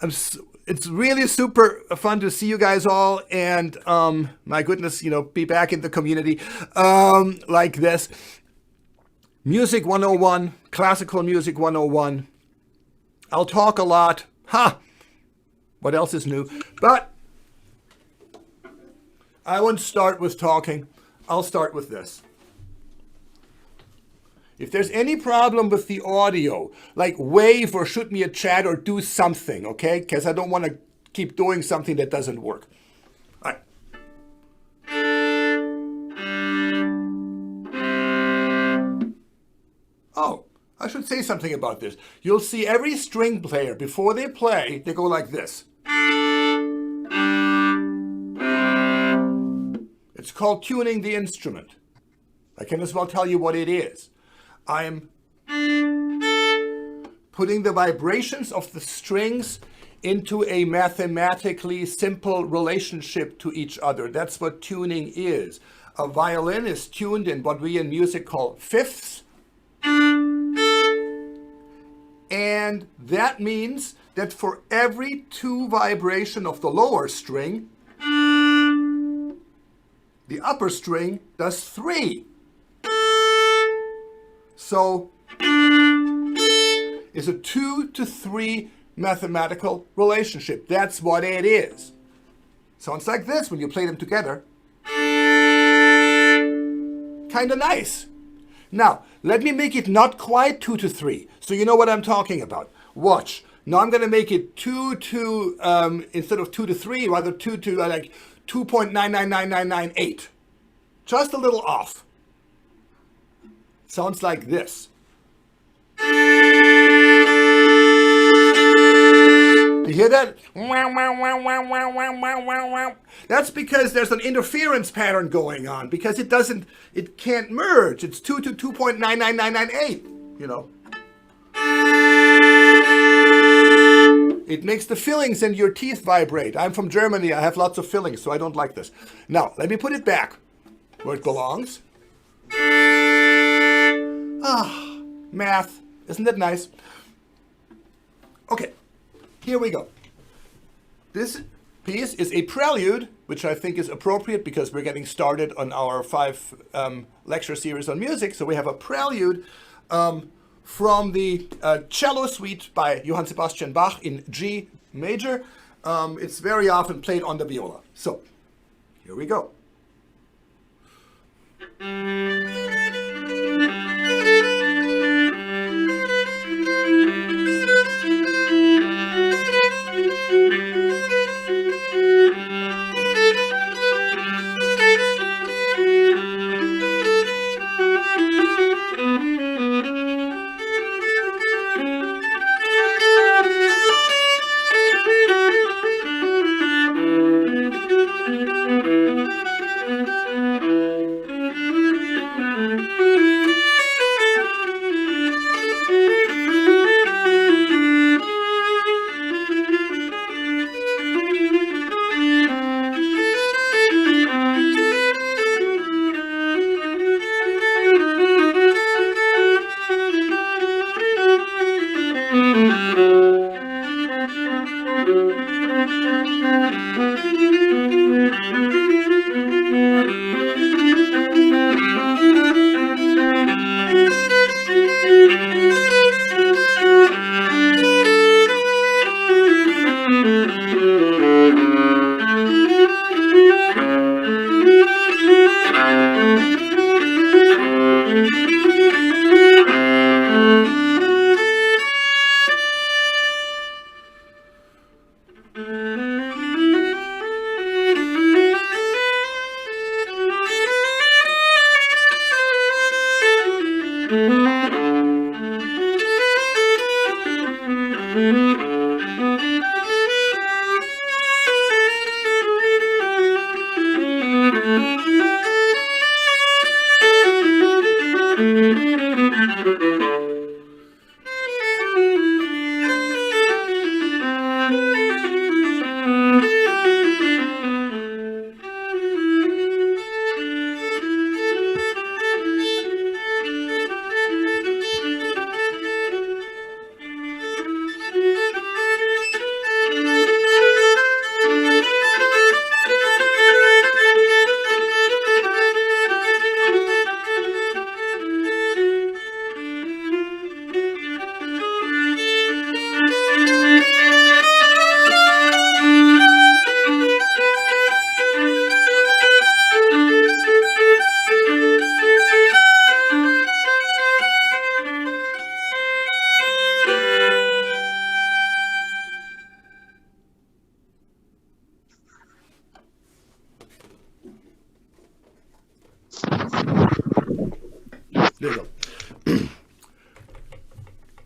It's really super fun to see you guys all, and my goodness, be back in the community like this. Music 101, classical music 101. I'll talk a lot. What else is new? But I won't start with talking. I'll start with this. If there's any problem with the audio, like wave or shoot me a chat or do something, okay? Because I don't want to keep doing something that doesn't work. All right. Oh, I should say something about this. You'll see every string player, before they play, they go like this. It's called tuning the instrument. I can as well tell you what it is. I'm putting the vibrations of the strings into a mathematically simple relationship to each other. That's what tuning is. A violin is tuned in what we in music call fifths. And that means that for every 2 vibration of the lower string, the upper string does 3. So it's a 2 to 3 mathematical relationship. That's what it is. Sounds like this when you play them together. Kind of nice. Now, let me make it not quite 2 to 3, so you know what I'm talking about. Watch. Now I'm going to make it 2 to, instead of 2 to 3, rather 2 to like 2.999998. Just a little off. Sounds like this. You hear that? That's because there's an interference pattern going on, because it can't merge. It's 2 to 2.99998, It makes the fillings in your teeth vibrate. I'm from Germany. I have lots of fillings, so I don't like this. Now, let me put it back where it belongs. Math. Isn't that nice? Okay, here we go. This piece is a prelude, which I think is appropriate because we're getting started on our 5 lecture series on music. So we have a prelude from the cello suite by Johann Sebastian Bach in G major. It's very often played on the viola. So here we go.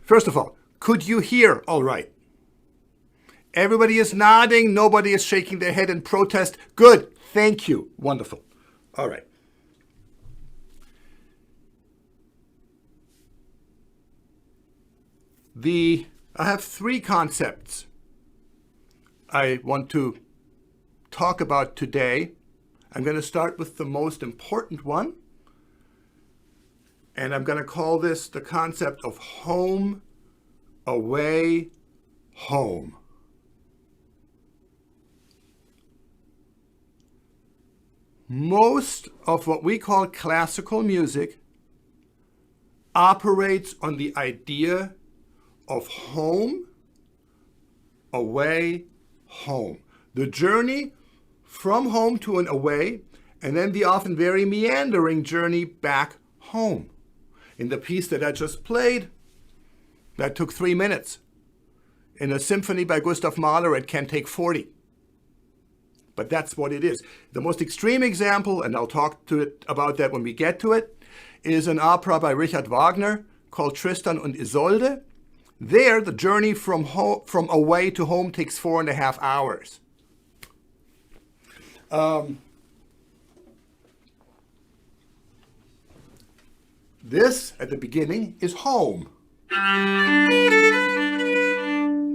First of all, could you hear all right? Everybody is nodding. Nobody is shaking their head in protest. Good. Thank you. Wonderful. All right. I have three concepts I want to talk about today. I'm going to start with the most important one. And I'm going to call this the concept of home, away, home. Most of what we call classical music operates on the idea of home, away, home. The journey from home to and away, and then the often very meandering journey back home. In the piece that I just played, that took 3 minutes. In a symphony by Gustav Mahler, it can take 40. But that's what it is. The most extreme example, and I'll talk about that when we get to it, is an opera by Richard Wagner called Tristan und Isolde. There, the journey from away to home takes 4.5 hours. This, at the beginning, is home.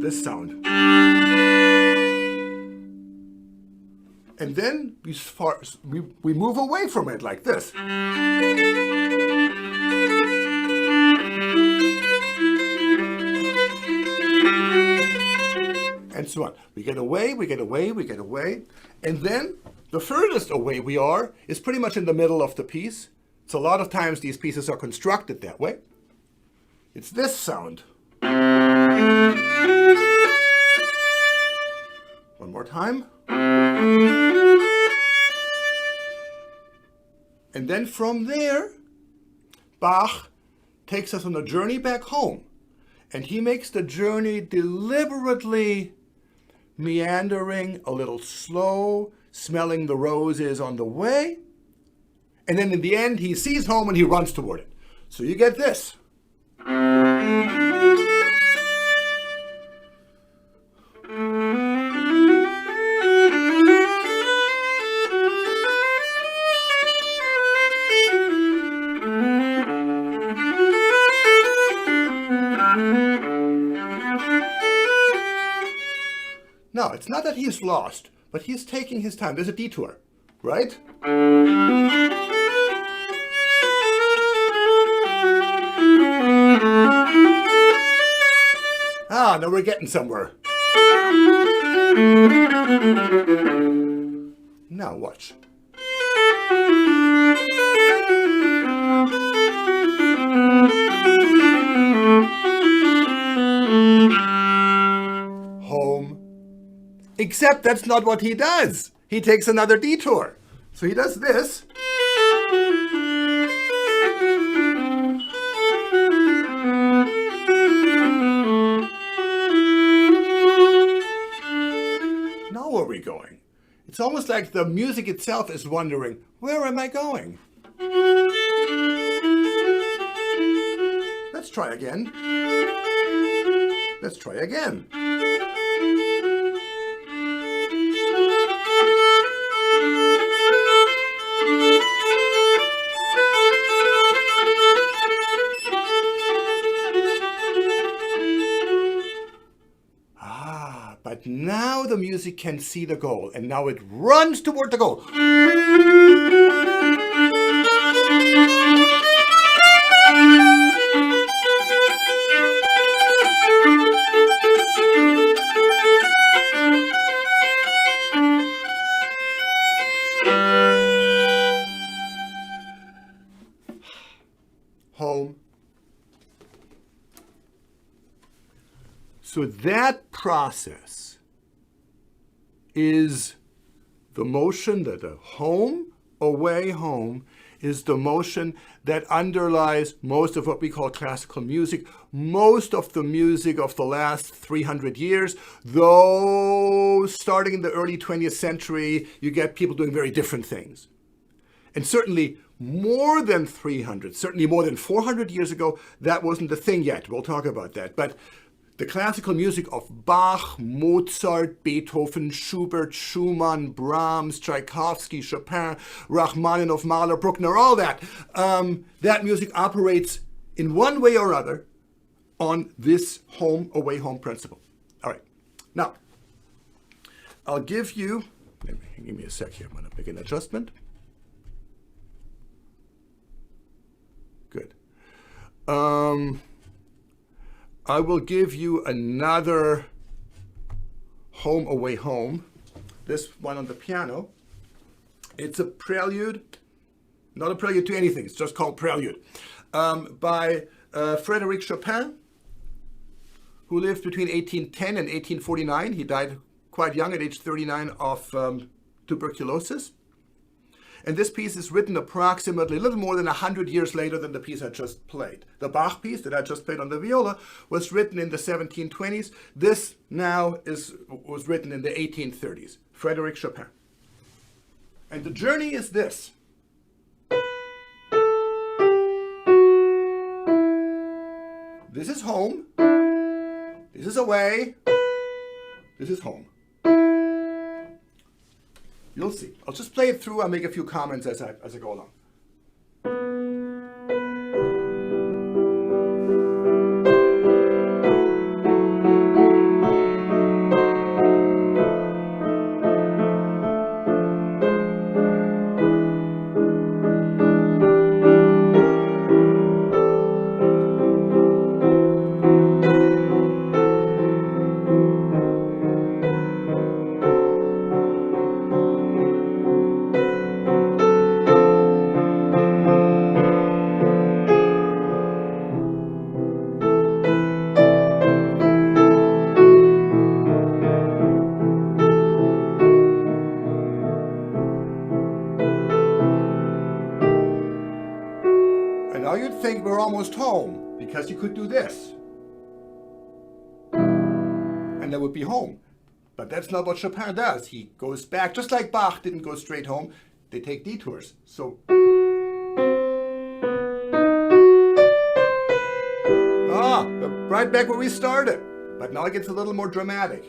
This sound. And then we move away from it like this. And so on. We get away, we get away, we get away. And then the furthest away we are is pretty much in the middle of the piece. So a lot of times these pieces are constructed that way. It's this sound. One more time. And then from there, Bach takes us on a journey back home. And he makes the journey deliberately meandering, a little slow, smelling the roses on the way. And then in the end, he sees home and he runs toward it. So you get this. No, it's not that he's lost, but he's taking his time. There's a detour, right? Ah, now we're getting somewhere. Now watch. Home. Except that's not what he does. He takes another detour. So he does this. Now where are we going? It's almost like the music itself is wondering, where am I going? Let's try again. Let's try again. But now the music can see the goal, and now it runs toward the goal. Home. So that process is the motion that the home, away, home is the motion that underlies most of what we call classical music, most of the music of the last 300 years, though starting in the early 20th century, you get people doing very different things. And certainly more than 300, certainly more than 400 years ago, that wasn't the thing yet. We'll talk about that. But the classical music of Bach, Mozart, Beethoven, Schubert, Schumann, Brahms, Tchaikovsky, Chopin, Rachmaninoff, Mahler, Bruckner, all that, that music operates in one way or other on this home, away home principle. All right. Now, I'll give you, give me a sec here. I'm going to make an adjustment. Good. I will give you another home, away home. This one on the piano. It's a prelude, not a prelude to anything. It's just called Prelude, by Frédéric Chopin, who lived between 1810 and 1849. He died quite young at age 39 of tuberculosis. And this piece is written approximately a little more than 100 years later than the piece I just played. The Bach piece that I just played on the viola was written in the 1720s. This now was written in the 1830s. Frédéric Chopin. And the journey is this. This is home. This is away. This is home. You'll see. I'll just play it through. I'll make a few comments as I go along. Now you'd think we're almost home because you could do this. And that would be home. But that's not what Chopin does. He goes back, just like Bach didn't go straight home. They take detours. So, right back where we started. But now it gets a little more dramatic.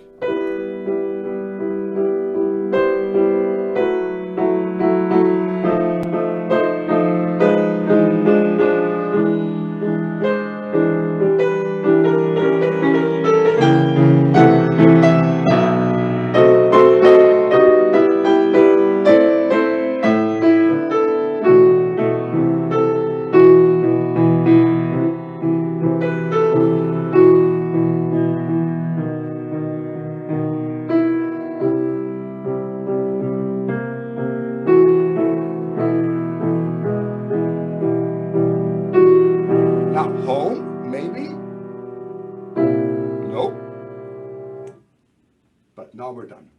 Now we're done.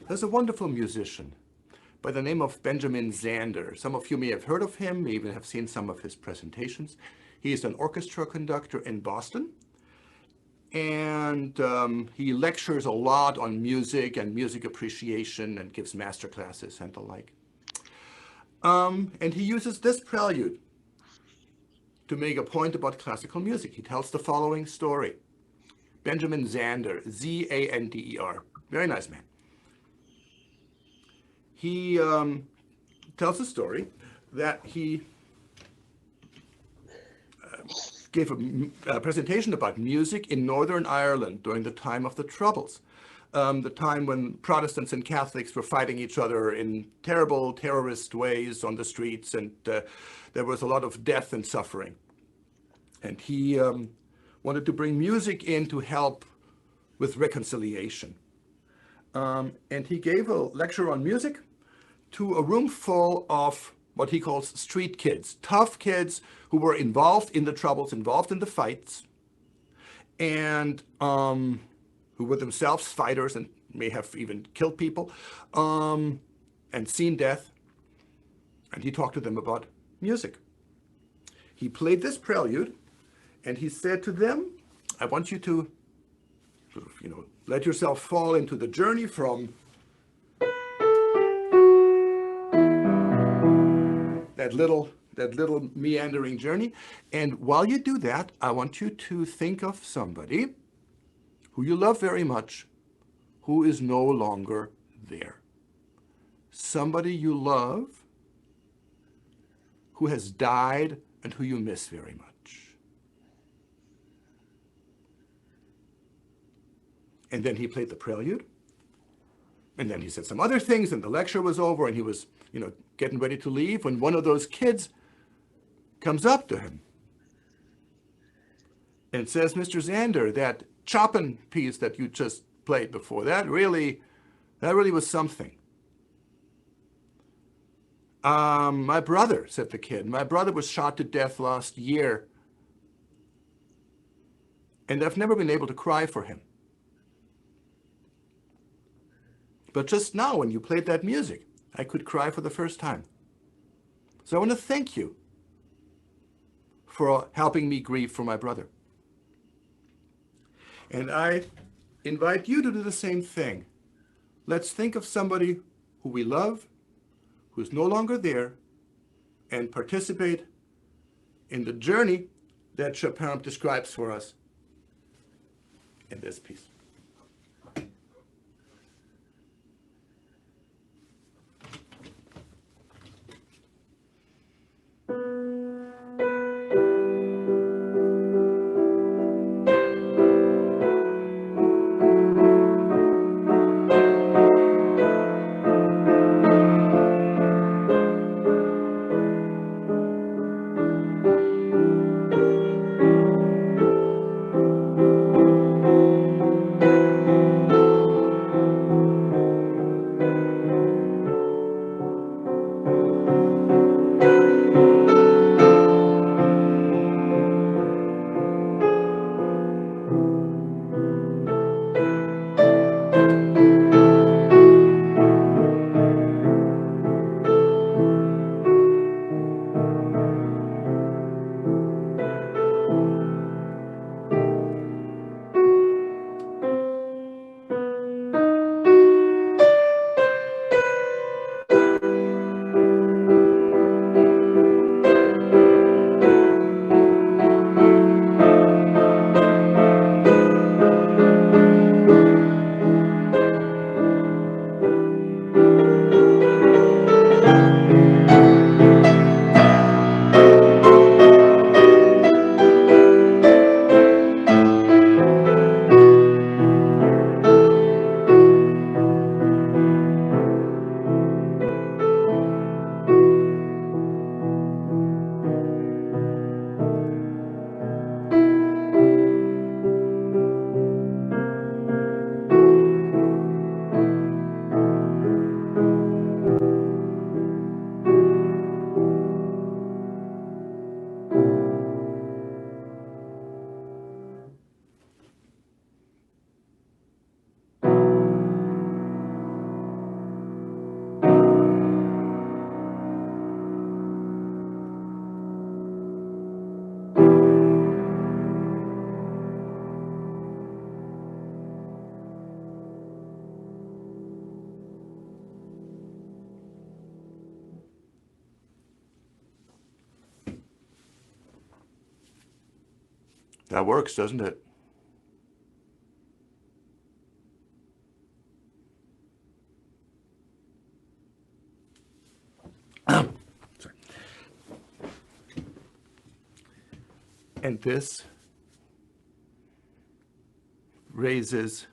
There's a wonderful musician by the name of Benjamin Zander. Some of you may have heard of him, may even have seen some of his presentations. He is an orchestra conductor in Boston, and he lectures a lot on music and music appreciation and gives master classes and the like. And he uses this prelude to make a point about classical music. He tells the following story. Benjamin Zander, Z-A-N-D-E-R, very nice man. He tells a story that he gave a presentation about music in Northern Ireland during the time of the Troubles. The time when Protestants and Catholics were fighting each other in terrible terrorist ways on the streets, and there was a lot of death and suffering. And he wanted to bring music in to help with reconciliation. And he gave a lecture on music to a room full of what he calls street kids, tough kids who were involved in the Troubles, involved in the fights, and who were themselves fighters and may have even killed people and seen death. And he talked to them about music. He played this prelude, And he said to them, I want you to sort of, let yourself fall into the journey from that little meandering journey. And while you do that, I want you to think of somebody who you love very much, who is no longer there. Somebody you love who has died and who you miss very much. And then he played the prelude. And then he said some other things, and the lecture was over, and he was, getting ready to leave when one of those kids comes up to him and says, Mr. Zander, that Chopin piece that you just played before, that really was something. My brother, said the kid, my brother was shot to death last year, and I've never been able to cry for him. But just now, when you played that music, I could cry for the first time. So I want to thank you for helping me grieve for my brother. And I invite you to do the same thing. Let's think of somebody who we love, who's no longer there, and participate in the journey that Chopin describes for us in this piece. That works, doesn't it? Sorry. And this raises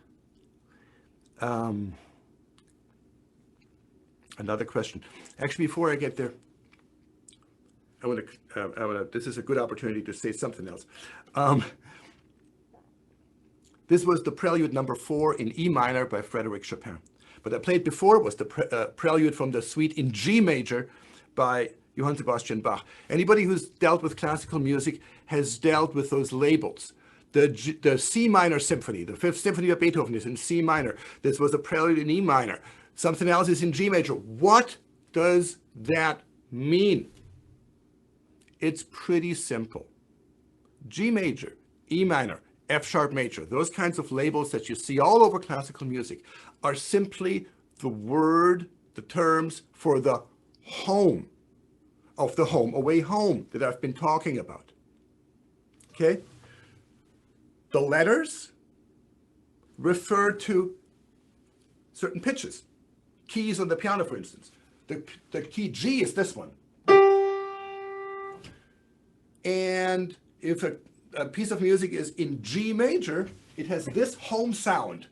another question. Actually, before I get there, I want to. This is a good opportunity to say something else. This was the Prelude number 4 in E minor by Frédéric Chopin. But I played before was the Prelude from the Suite in G major by Johann Sebastian Bach. Anybody who's dealt with classical music has dealt with those labels. The C minor symphony, the 5th symphony of Beethoven is in C minor. This was a Prelude in E minor. Something else is in G major. What does that mean? It's pretty simple. G major, E minor, F sharp major, those kinds of labels that you see all over classical music are simply the terms for the home of the home away home that I've been talking about. Okay? The letters refer to certain pitches. Keys on the piano, for instance. The key G is this one. And if a piece of music is in G major, it has this home sound.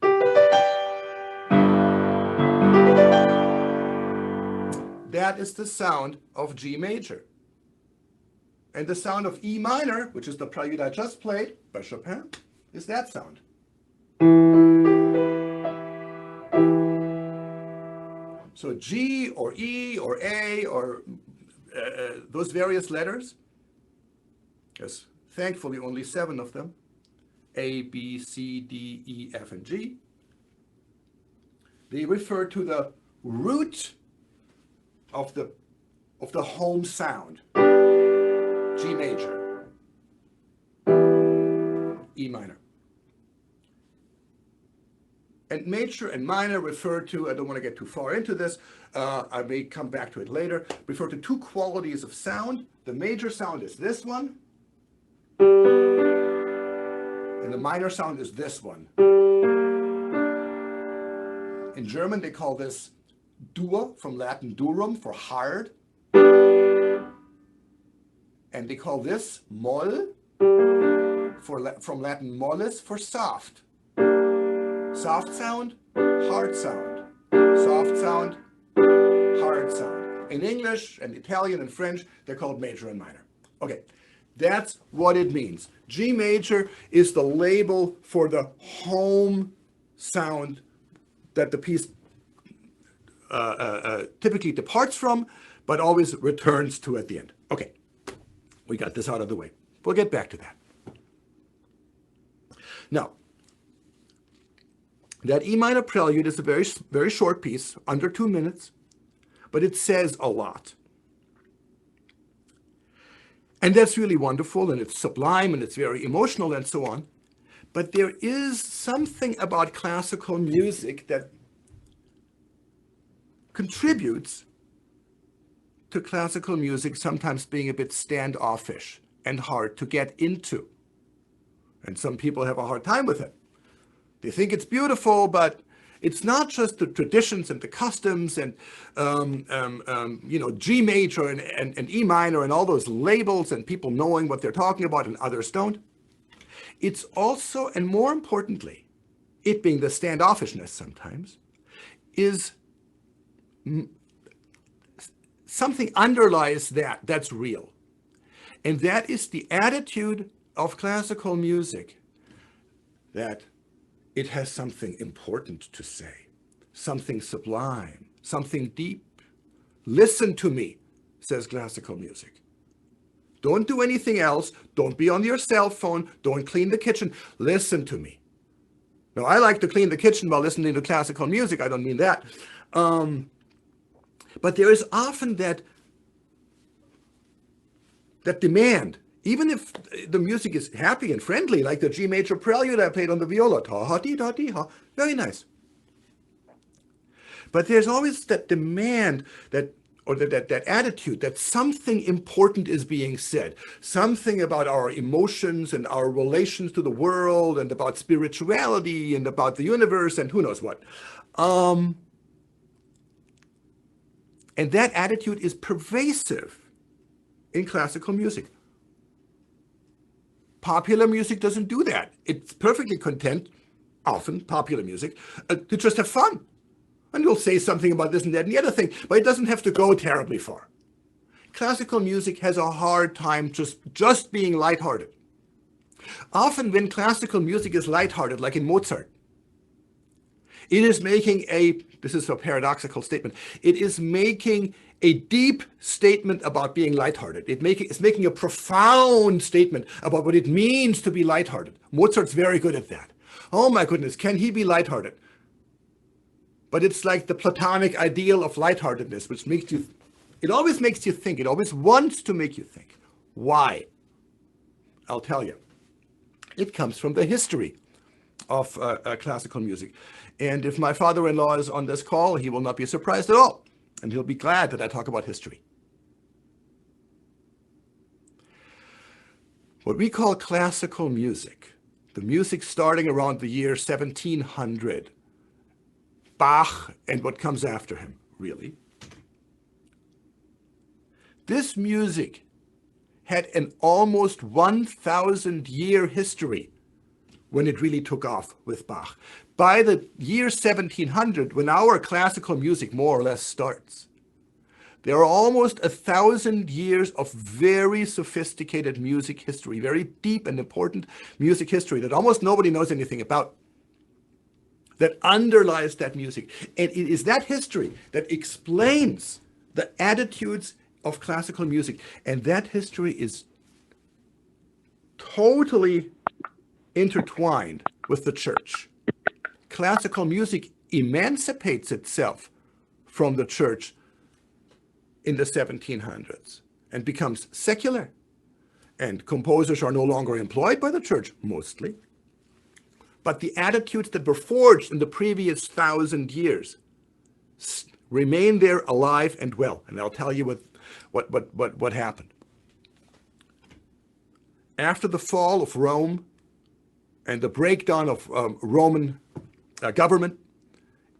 That is the sound of G major. And the sound of E minor, which is the prelude I just played by Chopin, is that sound. So G or E or A or those various letters, there's thankfully only 7 of them, A, B, C, D, E, F, and G. They refer to the root of the home sound. G major, E minor. And major and minor refer to, I don't want to get too far into this, I may come back to it later, refer to 2 qualities of sound. The major sound is this one, and the minor sound is this one. In German, they call this dur, from Latin durum, for hard. And they call this moll, from Latin mollis, for soft. Soft sound, hard sound. Soft sound, hard sound. In English and Italian and French, they're called major and minor. Okay, that's what it means. G major is the label for the home sound that the piece typically departs from, but always returns to at the end. Okay, we got this out of the way. We'll get back to that. Now, that E minor prelude is a very, very short piece, under 2 minutes, but it says a lot. And that's really wonderful, and it's sublime, and it's very emotional, and so on. But there is something about classical music that contributes to classical music sometimes being a bit standoffish and hard to get into. And some people have a hard time with it. They think it's beautiful, but it's not just the traditions and the customs and G major and E minor and all those labels and people knowing what they're talking about and others don't. It's also, and more importantly, it being the standoffishness sometimes, is something underlies that's real. And that is the attitude of classical music, that it has something important to say, something sublime, something deep. Listen to me, says classical music. Don't do anything else. Don't be on your cell phone. Don't clean the kitchen. Listen to me. Now, I like to clean the kitchen while listening to classical music. I don't mean that. But there is often that demand, even if the music is happy and friendly, like the G major prelude I played on the viola, ta-ha-dee-da-dee-ha, very nice. But there's always that demand, that attitude that something important is being said, something about our emotions and our relations to the world and about spirituality and about the universe and who knows what. And that attitude is pervasive in classical music. Popular music doesn't do that. It's perfectly content, often popular music, to just have fun. And you'll say something about this and that and the other thing, but it doesn't have to go terribly far. Classical music has a hard time just being lighthearted. Often when classical music is lighthearted, like in Mozart, it is making this is a paradoxical statement, it is making a deep statement about being lighthearted. It's making a profound statement about what it means to be lighthearted. Mozart's very good at that. Oh my goodness, can he be lighthearted? But it's like the Platonic ideal of lightheartedness, which it always makes you think. It always wants to make you think. Why? I'll tell you. It comes from the history of classical music. And if my father-in-law is on this call, he will not be surprised at all. And he'll be glad that I talk about history. What we call classical music, the music starting around the year 1700, Bach and what comes after him, really. This music had an almost 1,000-year history when it really took off with Bach. By the year 1700, when our classical music more or less starts, there are almost 1,000 years of very sophisticated music history, very deep and important music history that almost nobody knows anything about, that underlies that music. And it is that history that explains the attitudes of classical music. And that history is totally intertwined with the church. Classical music emancipates itself from the church in the 1700s and becomes secular. And composers are no longer employed by the church, mostly. But the attitudes that were forged in the previous 1,000 years remain there alive and well. And I'll tell you what happened. After the fall of Rome and the breakdown of Roman government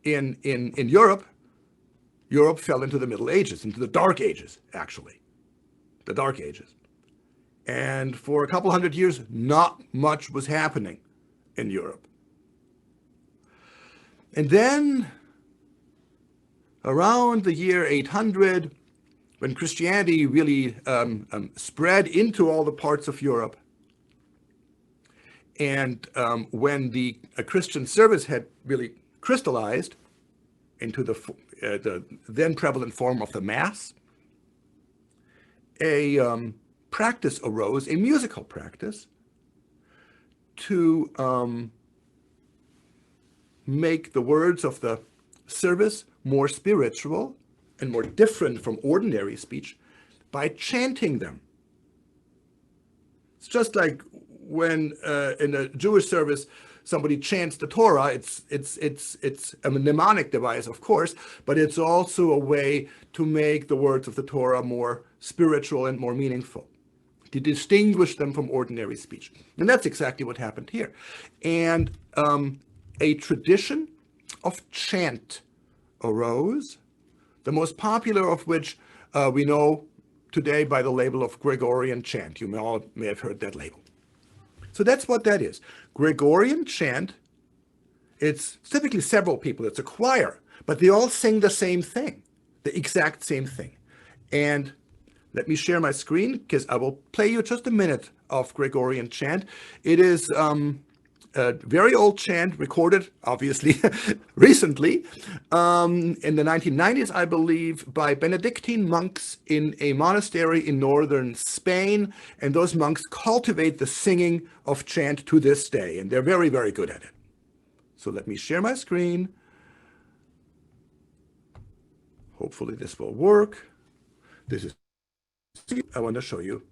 in Europe, Europe fell into the Middle Ages, into the Dark Ages, actually. The Dark Ages. And for a couple hundred years, not much was happening in Europe. And then, around the year 800, when Christianity really spread into all the parts of Europe, and when the Christian service had really crystallized into the then prevalent form of the Mass, a practice arose, a musical practice, to make the words of the service more spiritual and more different from ordinary speech by chanting them. It's just like when in a Jewish service somebody chants the Torah. It's a mnemonic device, of course, but it's also a way to make the words of the Torah more spiritual and more meaningful, to distinguish them from ordinary speech. And that's exactly what happened here. And a tradition of chant arose, the most popular of which we know today by the label of Gregorian chant. You may have heard that label. So that's what that is. Gregorian chant, it's typically several people, it's a choir, but they all sing the same thing, the exact same thing. And let me share my screen, because I will play you just a minute of Gregorian chant. It is a very old chant, recorded, obviously, recently, in the 1990s, I believe, by Benedictine monks in a monastery in northern Spain. And those monks cultivate the singing of chant to this day, and they're very, very good at it. So let me share my screen. Hopefully this will work. This is, I want to show you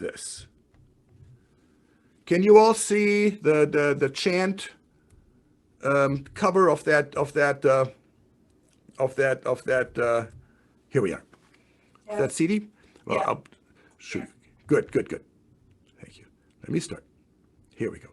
this. Can you all see the chant cover of that here we are. Yeah. That CD? Well, yeah. I'll shoot. Good. Thank you. Let me start. Here we go.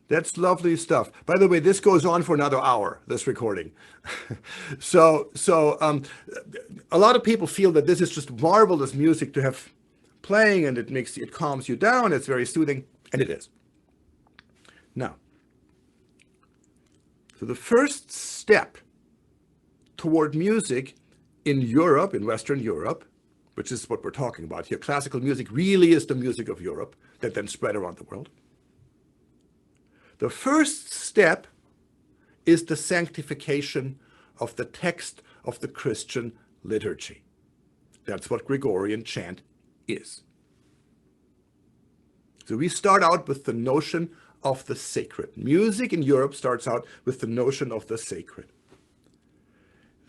That's lovely stuff. By the way, this goes on for another hour, this recording. So a lot of people feel that this is just marvelous music to have playing, and it calms you down. It's very soothing, and it is. Now, so the first step toward music in Europe, in Western Europe, which is what we're talking about here, classical music really is the music of Europe that then spread around the world. The first step is the sanctification of the text of the Christian liturgy. That's what Gregorian chant is. So we start out with the notion of the sacred. Music in Europe starts out with the notion of the sacred.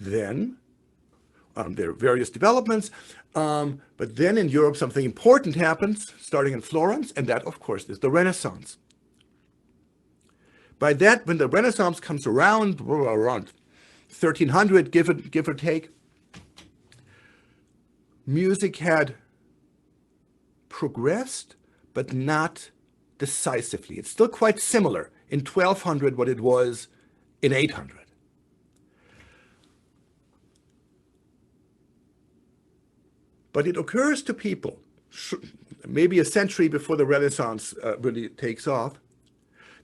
Then there are various developments, but then in Europe something important happens, starting in Florence, and that, of course, is the Renaissance. By that, when the Renaissance comes around 1300, give or take, music had progressed, but not decisively. It's still quite similar in 1200 what it was in 800. But it occurs to people, maybe a century before the Renaissance really takes off,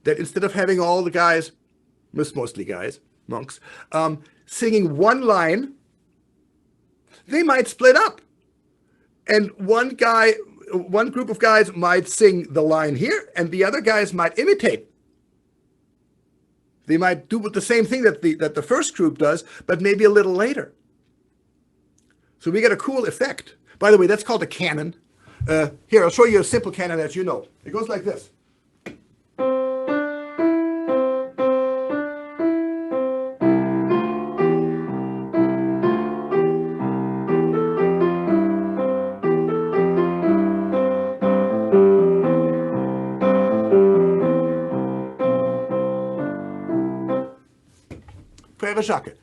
that instead of having all the guys, mostly guys, monks, singing one line, they might split up. And one group of guys might sing the line here, and the other guys might imitate. They might do the same thing that the first group does, but maybe a little later. So we get a cool effect. By the way, that's called a canon. Here, I'll show you a simple canon that you know. It goes like this.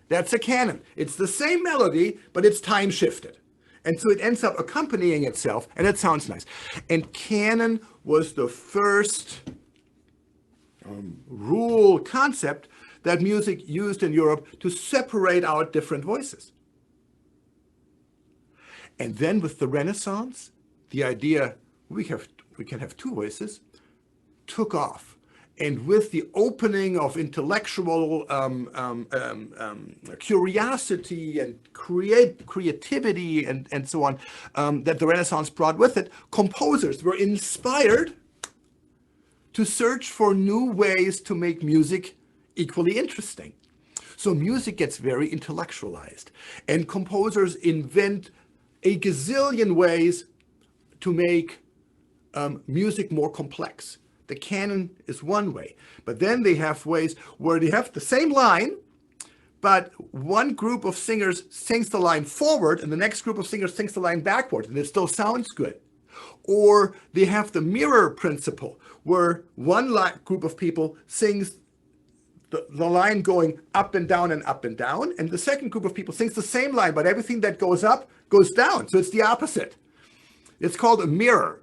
That's a canon. It's the same melody, but it's time shifted. And so it ends up accompanying itself, and it sounds nice. And canon was the first rule concept that music used in Europe to separate out different voices. And then with the Renaissance, the idea we can have two voices took off. And with the opening of intellectual curiosity and creativity and so on that the Renaissance brought with it, composers were inspired to search for new ways to make music equally interesting. So music gets very intellectualized, and composers invent a gazillion ways to make music more complex. The canon is one way, but then they have ways where they have the same line, but one group of singers sings the line forward and the next group of singers sings the line backward, and it still sounds good. Or they have the mirror principle, where one group of people sings the line going up and down, and the second group of people sings the same line, but everything that goes up goes down. So it's the opposite. It's called a mirror.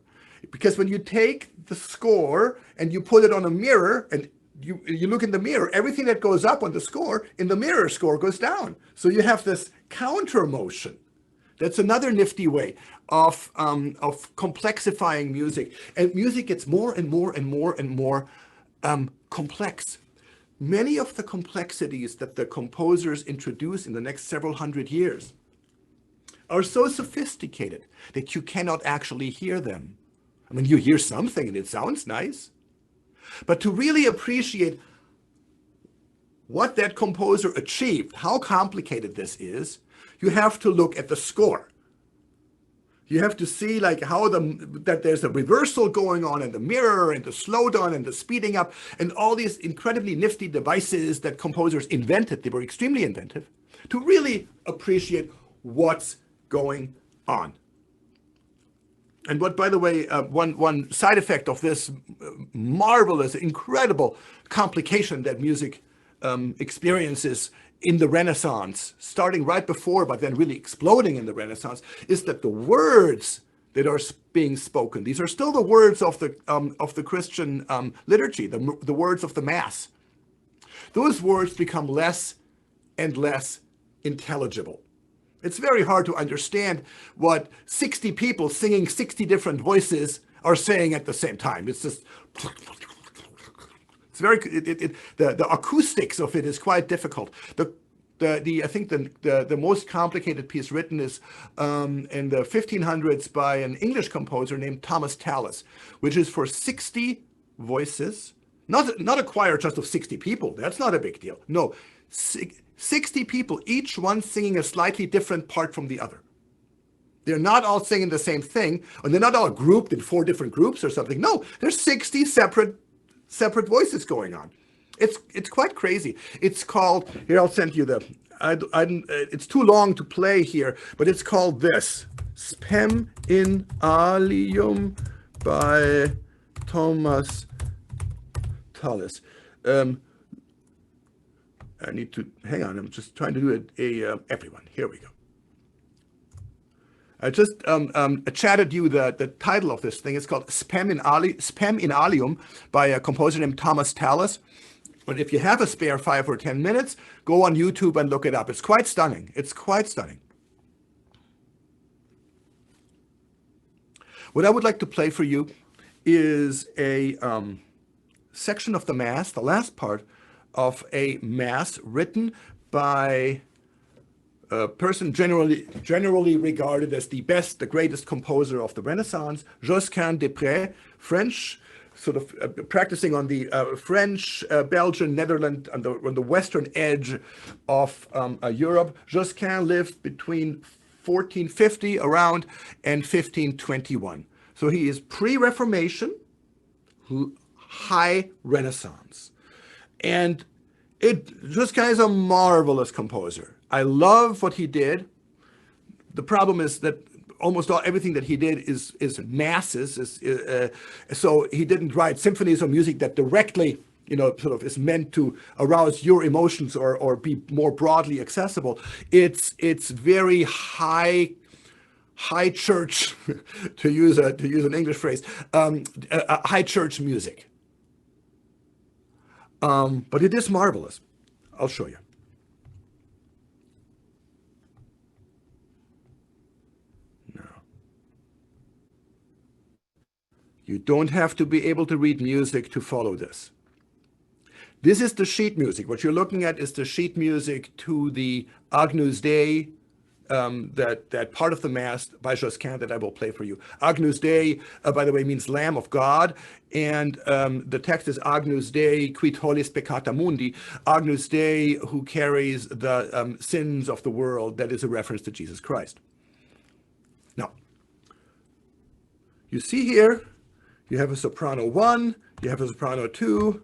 Because when you take the score and you put it on a mirror and you look in the mirror, everything that goes up on the score in the mirror score goes down. So you have this counter motion. That's another nifty way of complexifying music. And music gets more and more and more and more complex. Many of the complexities that the composers introduce in the next several hundred years are so sophisticated that you cannot actually hear them. I mean, you hear something and it sounds nice, but to really appreciate what that composer achieved, how complicated this is, you have to look at the score. You have to see like how that there's a reversal going on in the mirror and the slowdown and the speeding up and all these incredibly nifty devices that composers invented. They were extremely inventive to really appreciate what's going on. And what, by the way, one side effect of this marvelous, incredible complication that music experiences in the Renaissance, starting right before, but then really exploding in the Renaissance, is that the words that are being spoken. These are still the words of the Christian liturgy, the words of the Mass. Those words become less and less intelligible. It's very hard to understand what 60 people singing 60 different voices are saying at the same time. It's just, it's very, the acoustics of it is quite difficult. I think the most complicated piece written is in the 1500s by an English composer named Thomas Tallis, which is for 60 voices, not a choir just of 60 people. That's not a big deal. No, 60 people, each one singing a slightly different part from the other. They're not all singing the same thing, and they're not all grouped in 4 different groups or something. No, there's 60 separate voices going on. It's quite crazy. It's called, here I'll send you it's too long to play here, but it's called this, Spem in Alium by Thomas Tallis. I need to, hang on, I'm just trying to do everyone. Here we go. I just chatted you the title of this thing. It's called Spem in Alium by a composer named Thomas Tallis. But if you have a spare 5 or 10 minutes, go on YouTube and look it up. It's quite stunning. It's quite stunning. What I would like to play for you is a section of the Mass, the last part of a Mass written by a person generally regarded as the greatest composer of the Renaissance, Josquin des Près, French, sort of practicing on the French, Belgian, Netherlands, on the western edge of Europe. Josquin lived between 1450 around and 1521. So he is pre-Reformation, high Renaissance. And Josquin is a marvelous composer. I love what he did. The problem is that almost everything that he did is masses. So he didn't write symphonies or music that directly, sort of is meant to arouse your emotions or be more broadly accessible. It's very high church, to use an English phrase, high church music. But it is marvelous. I'll show you. You don't have to be able to read music to follow this. This is the sheet music. What you're looking at is the sheet music to the Agnus Dei, that part of the Mass by Josquin that I will play for you. Agnus Dei, by the way, means Lamb of God, and the text is Agnus Dei, quid tollis peccata mundi. Agnus Dei, who carries the sins of the world. That is a reference to Jesus Christ. Now, you see here, you have a soprano 1, you have a soprano 2.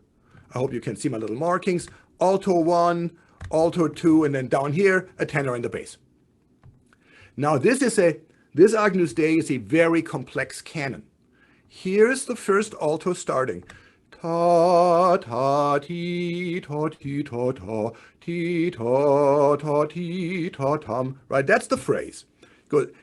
I hope you can see my little markings. Alto 1, alto 2, and then down here, a tenor and a bass. Now this Agnus Dei is a very complex canon. Here's the first alto starting. Ta ta ti ta ti ta ta ti ta ta ti ta tam. Right, that's the phrase.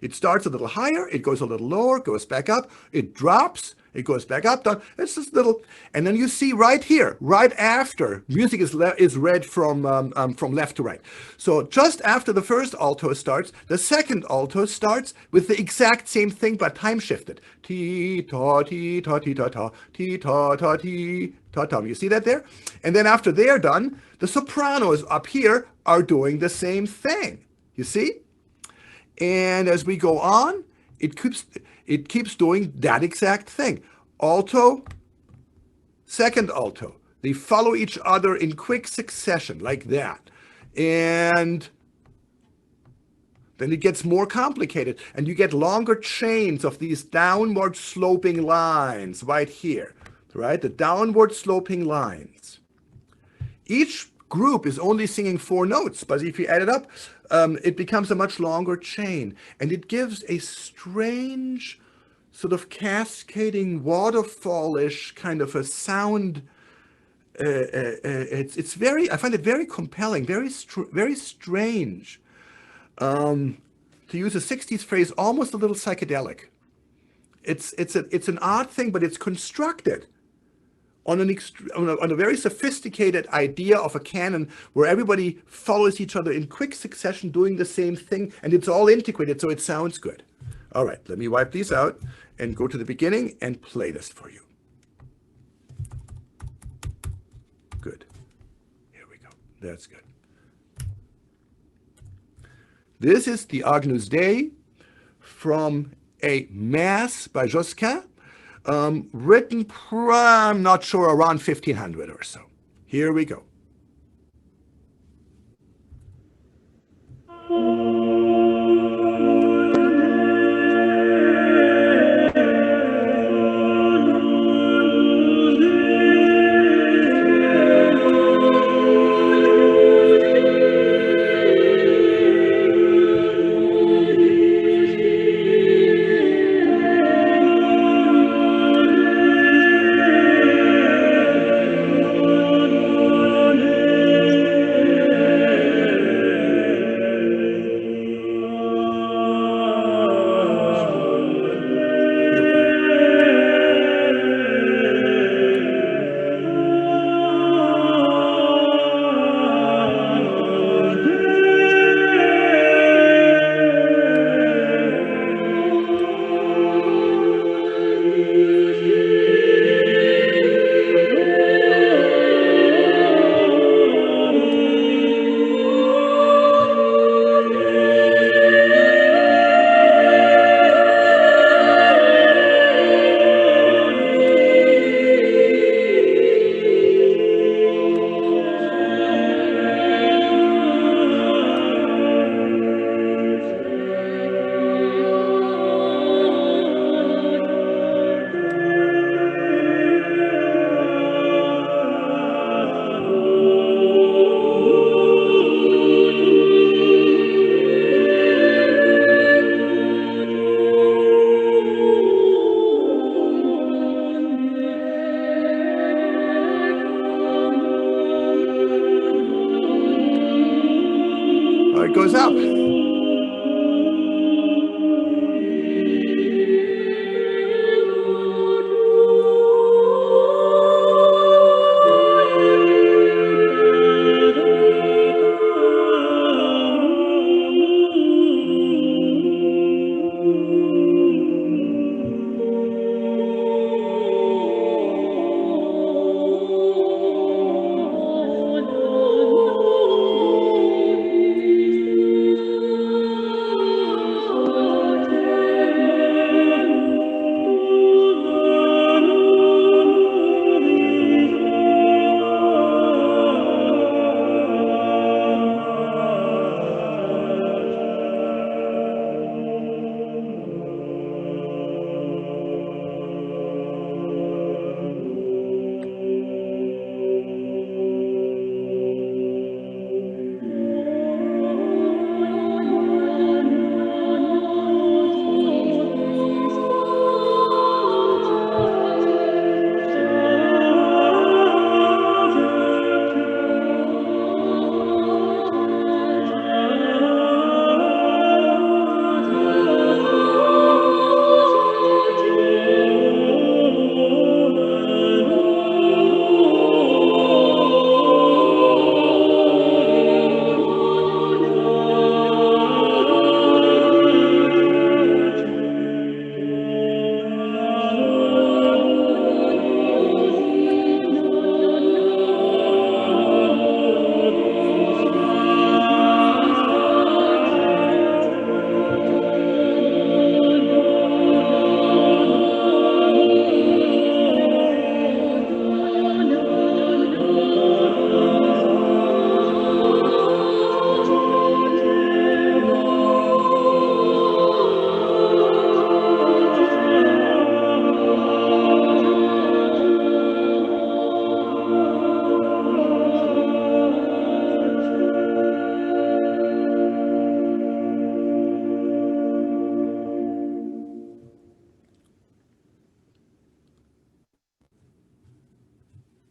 It starts a little higher, it goes a little lower, goes back up, it drops, it goes back up, down. It's just little, and then you see right here, right after, music is read from left to right. So just after the first alto starts, the second alto starts with the exact same thing but time shifted. Ti ta ti ta ti ta ta ti ta ta ti ta tam. You see that there? And then after they're done, the sopranos up here are doing the same thing. You see? And as we go on, it keeps doing that exact thing. Alto, second alto. They follow each other in quick succession like that. And then it gets more complicated, and you get longer chains of these downward sloping lines right here, right? The downward sloping lines. Each group is only singing 4 notes, but if you add it up, it becomes a much longer chain, and it gives a strange sort of cascading waterfallish kind of a sound. It's very, I find it very compelling, very strange. To use a 60s phrase, almost a little psychedelic. It's an odd thing, but it's constructed on on a very sophisticated idea of a canon where everybody follows each other in quick succession doing the same thing, and it's all integrated, so it sounds good. All right, let me wipe these out and go to the beginning and play this for you. Good. Here we go. That's good. This is the Agnus Dei from a Mass by Josquin, written, I'm not sure, around 1500 or so. Here we go. It goes up.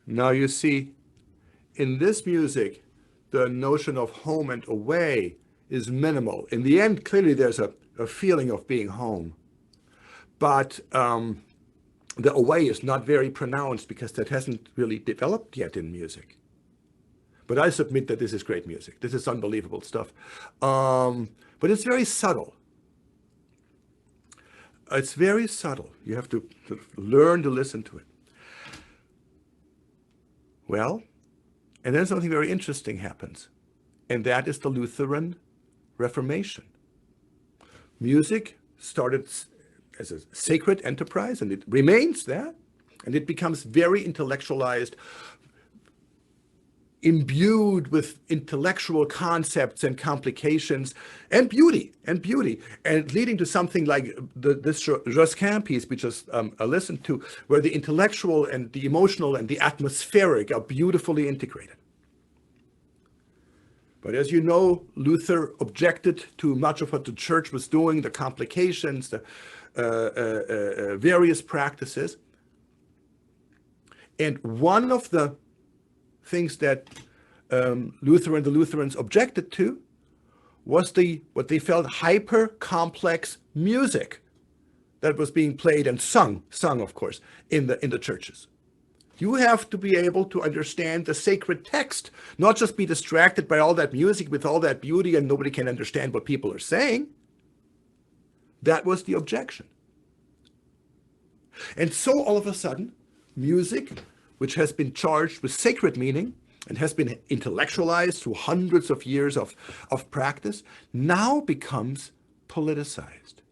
Now you see, in this music, the notion of home and away is minimal. In the end, clearly there's a feeling of being home. but the away is not very pronounced because that hasn't really developed yet in music. But I submit that this is great music. This is unbelievable stuff. But it's very subtle. It's very subtle. You have to learn to listen to it. Well, and then something very interesting happens, and that is the Lutheran Reformation. Music started as a sacred enterprise, and it remains that, and it becomes very intellectualized, imbued with intellectual concepts and complications and beauty, and leading to something like this Josquin piece we just listened to, where the intellectual and the emotional and the atmospheric are beautifully integrated. But as you know, Luther objected to much of what the church was doing, the complications, the various practices. And one of the things that Luther and the Lutherans objected to was what they felt hyper complex music that was being played and sung of course in the churches. You have to be able to understand the sacred text, not just be distracted by all that music with all that beauty and nobody can understand what people are saying. That was the objection. And so all of a sudden, music, which has been charged with sacred meaning and has been intellectualized through hundreds of years of practice, now becomes politicized.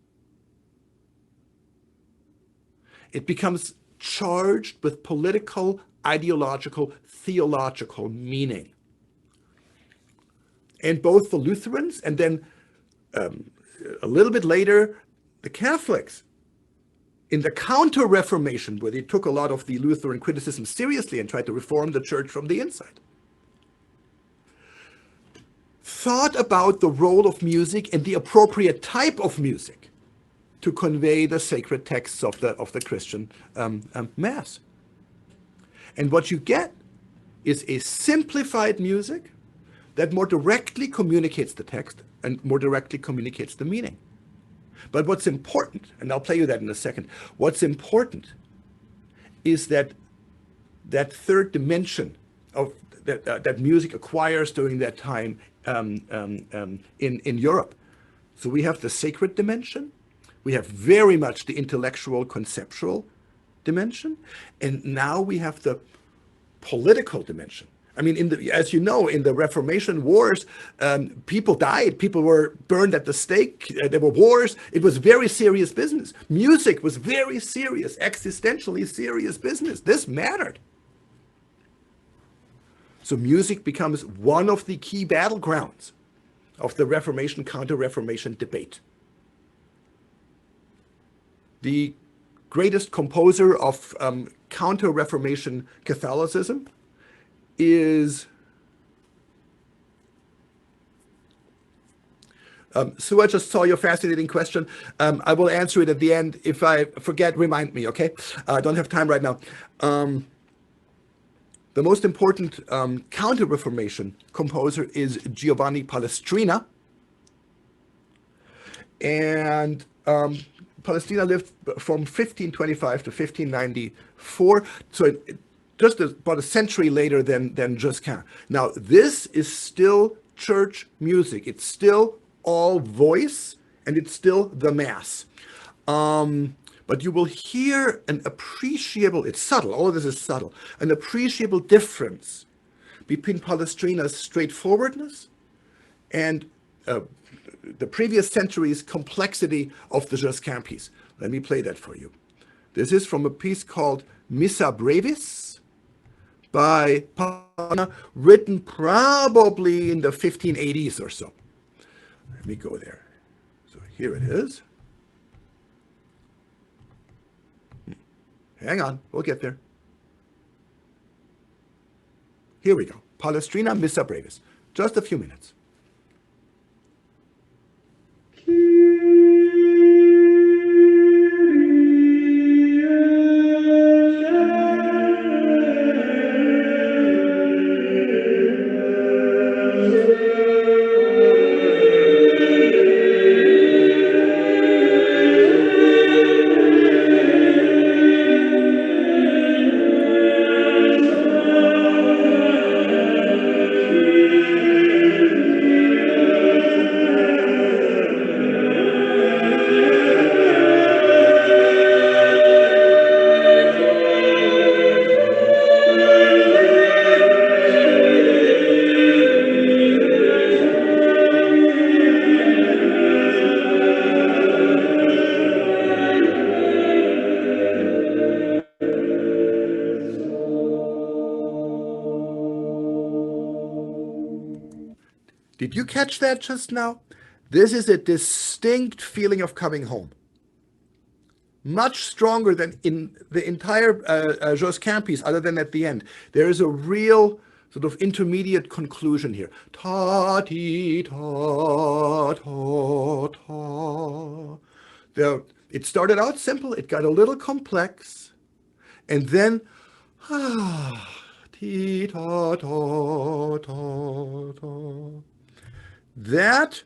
It becomes charged with political, ideological, theological meaning. And both the Lutherans and then a little bit later, the Catholics, in the Counter-Reformation, where they took a lot of the Lutheran criticism seriously and tried to reform the church from the inside, thought about the role of music and the appropriate type of music to convey the sacred texts of the Christian Mass. And what you get is a simplified music that more directly communicates the text and more directly communicates the meaning. But what's important, and I'll play you that in a second, what's important is that third dimension of that music acquires during that time in Europe. So we have the sacred dimension, we have very much the intellectual, conceptual dimension, and now we have the political dimension. I mean, as you know, in the Reformation wars, people died, people were burned at the stake, there were wars. It was very serious business. Music was very serious, existentially serious business. This mattered. So music becomes one of the key battlegrounds of the Reformation, Counter-Reformation debate. The greatest composer of Counter-Reformation Catholicism is Sue. I just saw your fascinating question. I will answer it at the end. If I forget, remind me, okay? I don't have time right now. The most important Counter-Reformation composer is Giovanni Palestrina. And Palestrina lived from 1525 to 1594. So just about a century later than Josquin. Now, this is still church music. It's still all voice, and it's still the Mass. But you will hear an appreciable, it's subtle, all of this is subtle, an appreciable difference between Palestrina's straightforwardness and the previous century's complexity of the Josquin piece. Let me play that for you. This is from a piece called Missa Brevis, by Palestrina, written probably in the 1580s or so. Let me go there. So here it is. Hang on, we'll get there. Here we go. Palestrina, Missa Brevis. Just a few minutes. Did you catch that just now? This is a distinct feeling of coming home. Much stronger than in the entire Josquin piece, other than at the end. There is a real sort of intermediate conclusion here. Ta ti ta ta ta. It started out simple, it got a little complex, and then ti ta ta ta ta. That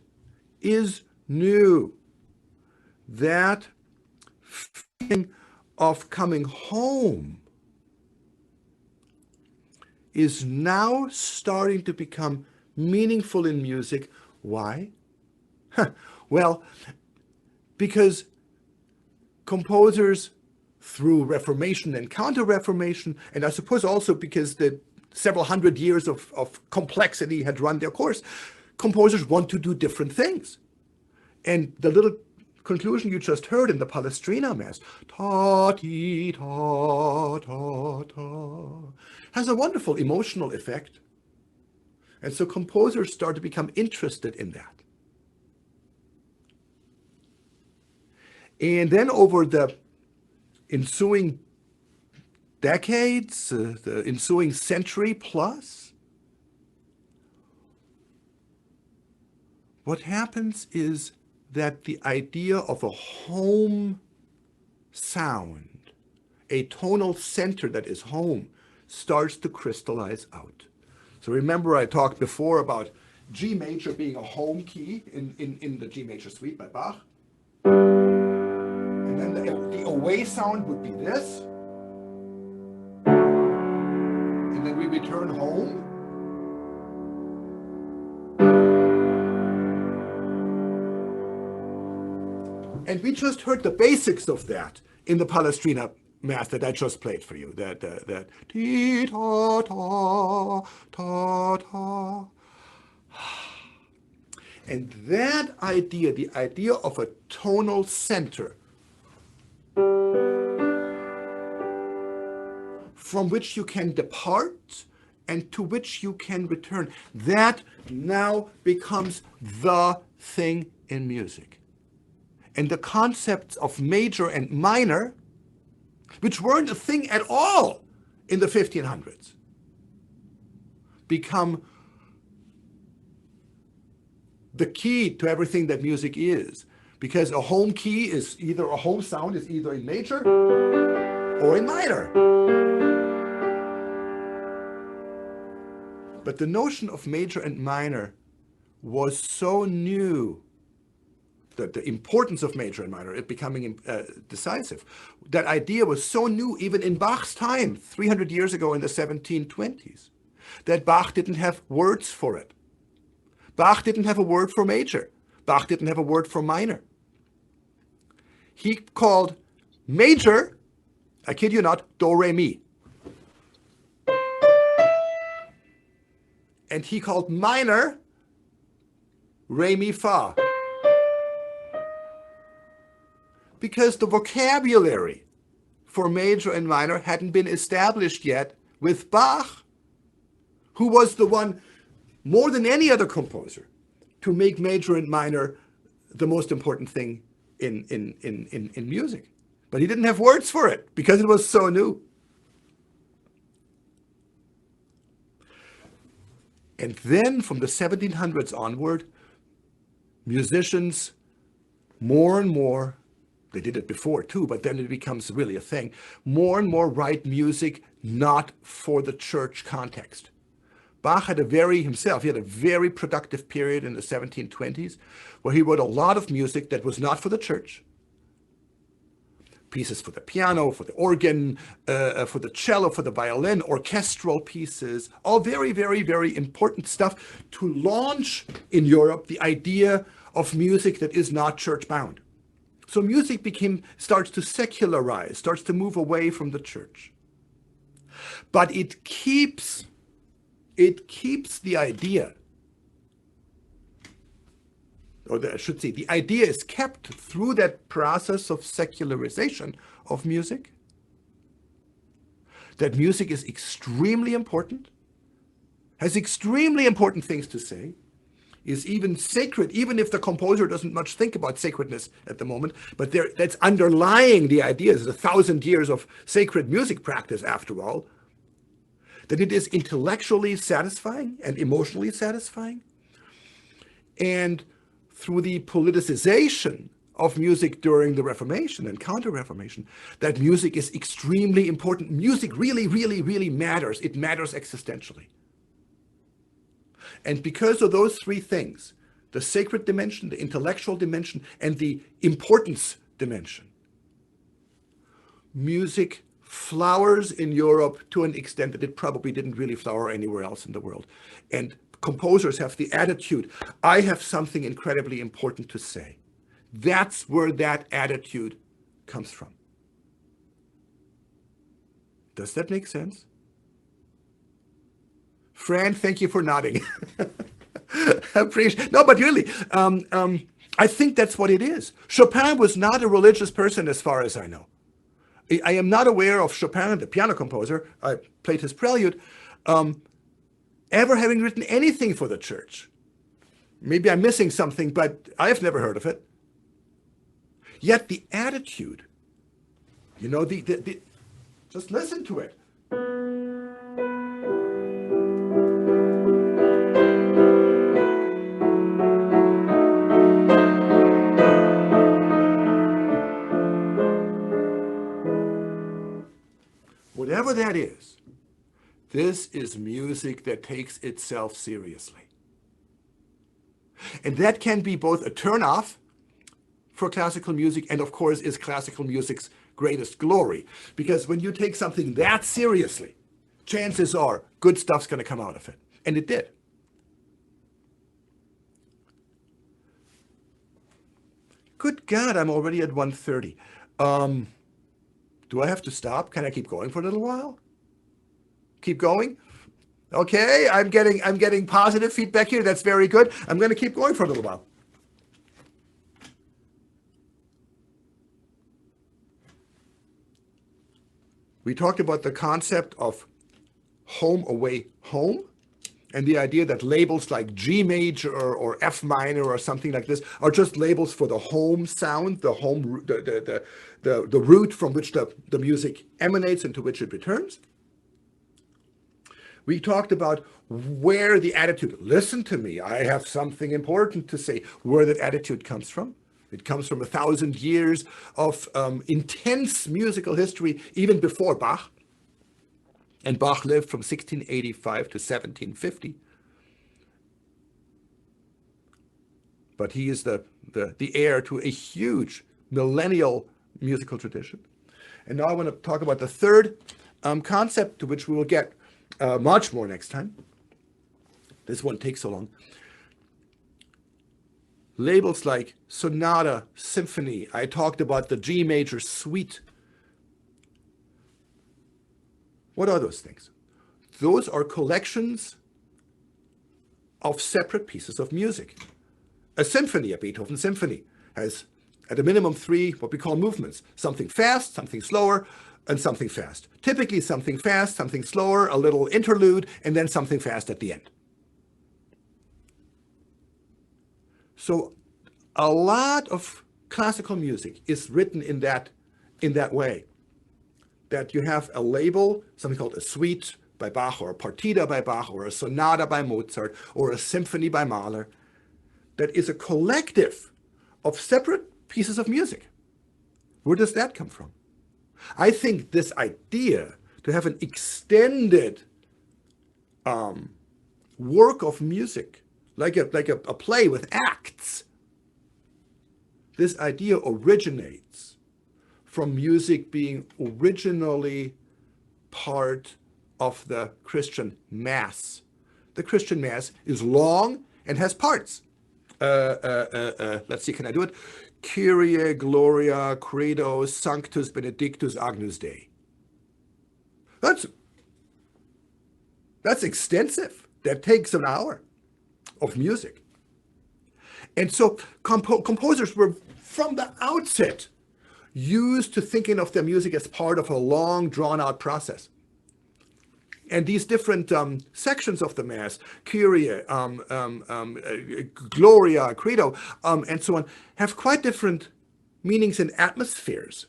is new. That feeling of coming home is now starting to become meaningful in music. Why? Well, because composers through Reformation and Counter-Reformation, and I suppose also because the several hundred years of complexity had run their course, composers want to do different things. And the little conclusion you just heard in the Palestrina Mass, ta ti ta ta ta, has a wonderful emotional effect. And so composers start to become interested in that. And then over the ensuing decades, the ensuing century plus, what happens is that the idea of a home sound, a tonal center that is home, starts to crystallize out. So remember I talked before about G major being a home key in the G major suite by Bach. And then the away sound would be this. And then we return home. And we just heard the basics of that in the Palestrina Mass that I just played for you. That ti ta ta ta ta. And that idea, the idea of a tonal center from which you can depart and to which you can return, that now becomes the thing in music. And the concepts of major and minor, which weren't a thing at all in the 1500s, become the key to everything that music is. Because a home key is either, a home sound is either in major or in minor. But the notion of major and minor was so new, that the importance of major and minor, it becoming decisive. That idea was so new even in Bach's time, 300 years ago in the 1720s, that Bach didn't have words for it. Bach didn't have a word for major. Bach didn't have a word for minor. He called major, I kid you not, do, re, mi. And he called minor, re, mi, fa. Because the vocabulary for major and minor hadn't been established yet with Bach, who was the one, more than any other composer, to make major and minor the most important thing in music. But he didn't have words for it because it was so new. And then from the 1700s onward, musicians more and more, they did it before too, but then it becomes really a thing, more and more write music not for the church context. Bach had he had a very productive period in the 1720s where he wrote a lot of music that was not for the church. Pieces for the piano, for the organ, for the cello, for the violin, orchestral pieces, all very, very, very important stuff to launch in Europe the idea of music that is not church-bound. So music starts to secularize, starts to move away from the church. But it keeps the idea, or I should say, the idea is kept through that process of secularization of music, that music is extremely important, has extremely important things to say, is even sacred, even if the composer doesn't much think about sacredness at the moment, but that's underlying the idea. It's 1,000 years of sacred music practice, after all, that it is intellectually satisfying and emotionally satisfying. And through the politicization of music during the Reformation and Counter-Reformation, that music is extremely important. Music really, really, really matters. It matters existentially. And because of those three things, the sacred dimension, the intellectual dimension, and the importance dimension, music flowers in Europe to an extent that it probably didn't really flower anywhere else in the world. And composers have the attitude, I have something incredibly important to say. That's where that attitude comes from. Does that make sense? Fran, thank you for nodding. Appreciate. No, but really, I think that's what it is. Chopin was not a religious person as far as I know. I am not aware of Chopin, the piano composer, I played his prelude, ever having written anything for the church. Maybe I'm missing something, but I've never heard of it. Yet the attitude, you know, just listen to it. Whatever that is, this is music that takes itself seriously. And that can be both a turn-off for classical music and, of course, is classical music's greatest glory. Because when you take something that seriously, chances are good stuff's going to come out of it. And it did. Good God, I'm already at 1:30. Do I have to stop? Can I keep going for a little while? Keep going? Okay, I'm getting positive feedback here. That's very good. I'm going to keep going for a little while. We talked about the concept of home away home, and the idea that labels like G major or F minor or something like this are just labels for the home sound, the home, the root from which the music emanates and to which it returns. We talked about where the attitude, listen to me, I have something important to say, where that attitude comes from. It comes from 1,000 years of intense musical history, even before Bach. And Bach lived from 1685 to 1750. But he is the heir to a huge millennial musical tradition. And now I want to talk about the third concept, to which we will get much more next time. This one takes so long. Labels like sonata, symphony. I talked about the G major suite. What are those things? Those are collections of separate pieces of music. A symphony, a Beethoven symphony, has at a minimum 3 what we call movements. Something fast, something slower, and something fast. Typically something fast, something slower, a little interlude, and then something fast at the end. So a lot of classical music is written in that way. That you have a label, something called a suite by Bach, or a partita by Bach, or a sonata by Mozart, or a symphony by Mahler, that is a collective of separate pieces of music. Where does that come from? I think this idea to have an extended work of music, like a play with acts, this idea originates from music being originally part of the Christian Mass. The Christian Mass is long and has parts. Let's see, can I do it? Kyrie, Gloria, Credo, Sanctus, Benedictus, Agnus Dei. That's extensive. That takes an hour of music. And so composers were, from the outset, used to thinking of their music as part of a long, drawn-out process. And these different sections of the Mass, Kyrie, Gloria, Credo, and so on, have quite different meanings and atmospheres.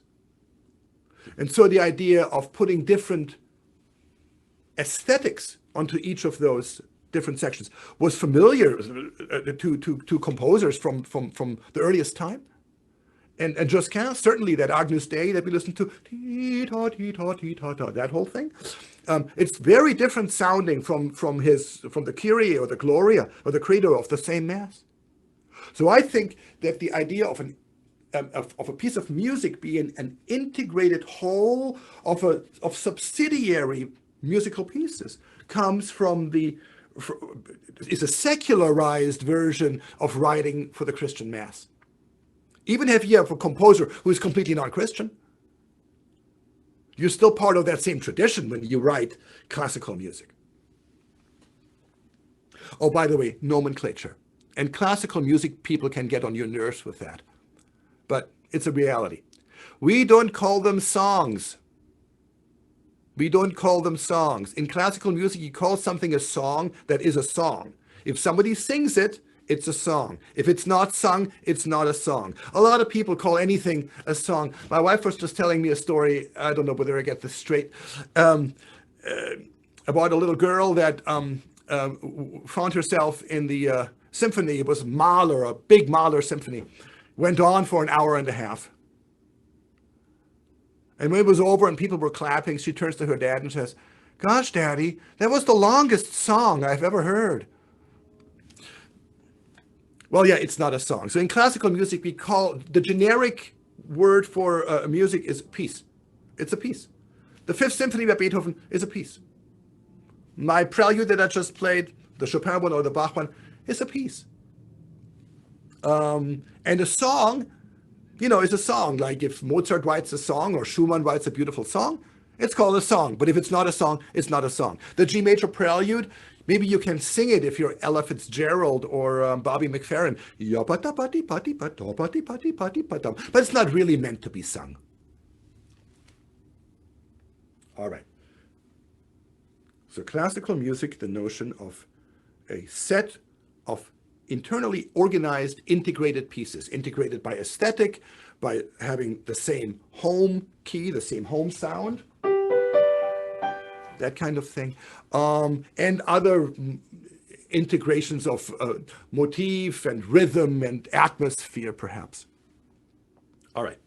And so the idea of putting different aesthetics onto each of those different sections was familiar to composers from the earliest time. And Josquin, certainly that Agnus Dei that we listened to, that whole thing, it's very different sounding from the Kyrie or the Gloria or the Credo of the same Mass. So I think that the idea of a piece of music being an integrated whole of subsidiary musical pieces comes is a secularized version of writing for the Christian Mass. Even if you have a composer who is completely non-Christian, you're still part of that same tradition when you write classical music. Oh, by the way, nomenclature. And classical music people can get on your nerves with that. But it's a reality. We don't call them songs. We don't call them songs. In classical music, you call something a song that is a song. If somebody sings it, it's a song. If it's not sung, it's not a song. A lot of people call anything a song. My wife was just telling me a story, I don't know whether I get this straight, about a little girl that found herself in the symphony. It was Mahler, a big Mahler symphony. Went on for an hour and a half. And when it was over and people were clapping, she turns to her dad and says, "Gosh, Daddy, that was the longest song I've ever heard." Well, yeah, it's not a song. So in classical music, we call the generic word for music is piece. It's a piece. The Fifth Symphony by Beethoven is a piece. My prelude that I just played, the Chopin one or the Bach one, is a piece. And a song, is a song. Like if Mozart writes a song or Schumann writes a beautiful song, it's called a song. But if it's not a song, it's not a song. The G major prelude, maybe you can sing it if you're Ella Fitzgerald or Bobby McFerrin. But it's not really meant to be sung. All right. So classical music, the notion of a set of internally organized, integrated pieces, integrated by aesthetic, by having the same home key, the same home sound, that kind of thing, and other integrations of motif and rhythm and atmosphere, perhaps. All right.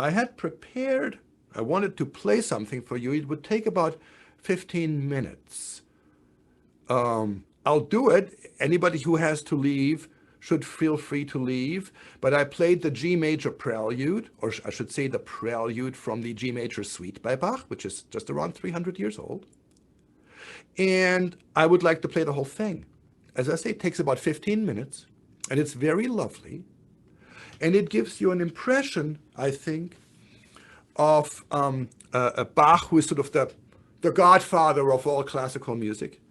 I had prepared, I wanted to play something for you. It would take about 15 minutes. I'll do it. Anybody who has to leave should feel free to leave. But I played the G major prelude, or I should say the prelude from the G major suite by Bach, which is just around 300 years old. And I would like to play the whole thing. As I say, it takes about 15 minutes, and it's very lovely. And it gives you an impression, I think, of a Bach, who is sort of the godfather of all classical music,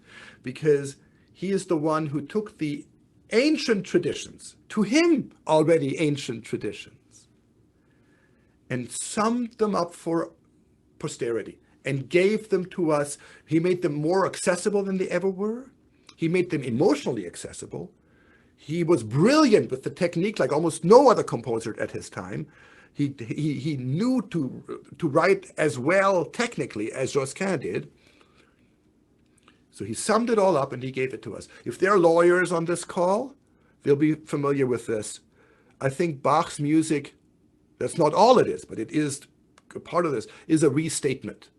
because he is the one who took the ancient traditions, to him already ancient traditions, and summed them up for posterity and gave them to us. He made them more accessible than they ever were. He made them emotionally accessible. He was brilliant with the technique like almost no other composer at his time. He knew to write as well technically as Josquin did. So he summed it all up and he gave it to us. If there are lawyers on this call, they'll be familiar with this. I think Bach's music, that's not all it is, but it is a part of this, is a restatement.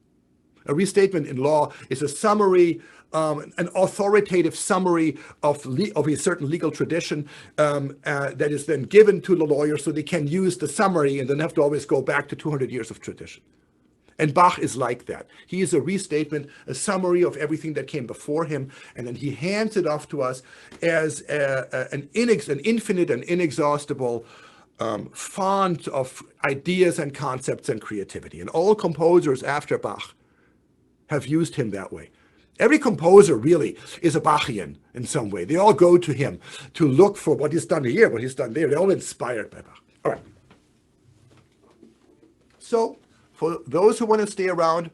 A restatement in law is a summary, an authoritative summary of a certain legal tradition that is then given to the lawyer so they can use the summary and then have to always go back to 200 years of tradition. And Bach is like that. He is a restatement, a summary of everything that came before him, and then he hands it off to us as an infinite and inexhaustible font of ideas and concepts and creativity. And all composers after Bach have used him that way. Every composer really is a Bachian in some way. They all go to him to look for what he's done here, what he's done there. They're all inspired by Bach. All right. So, For those who want to stay around,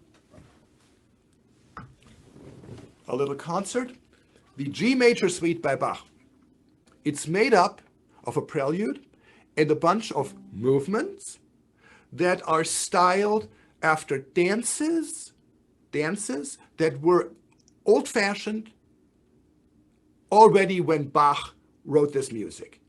a little concert, the G major suite by Bach. It's made up of a prelude and a bunch of movements that are styled after dances that were old-fashioned already when Bach wrote this music.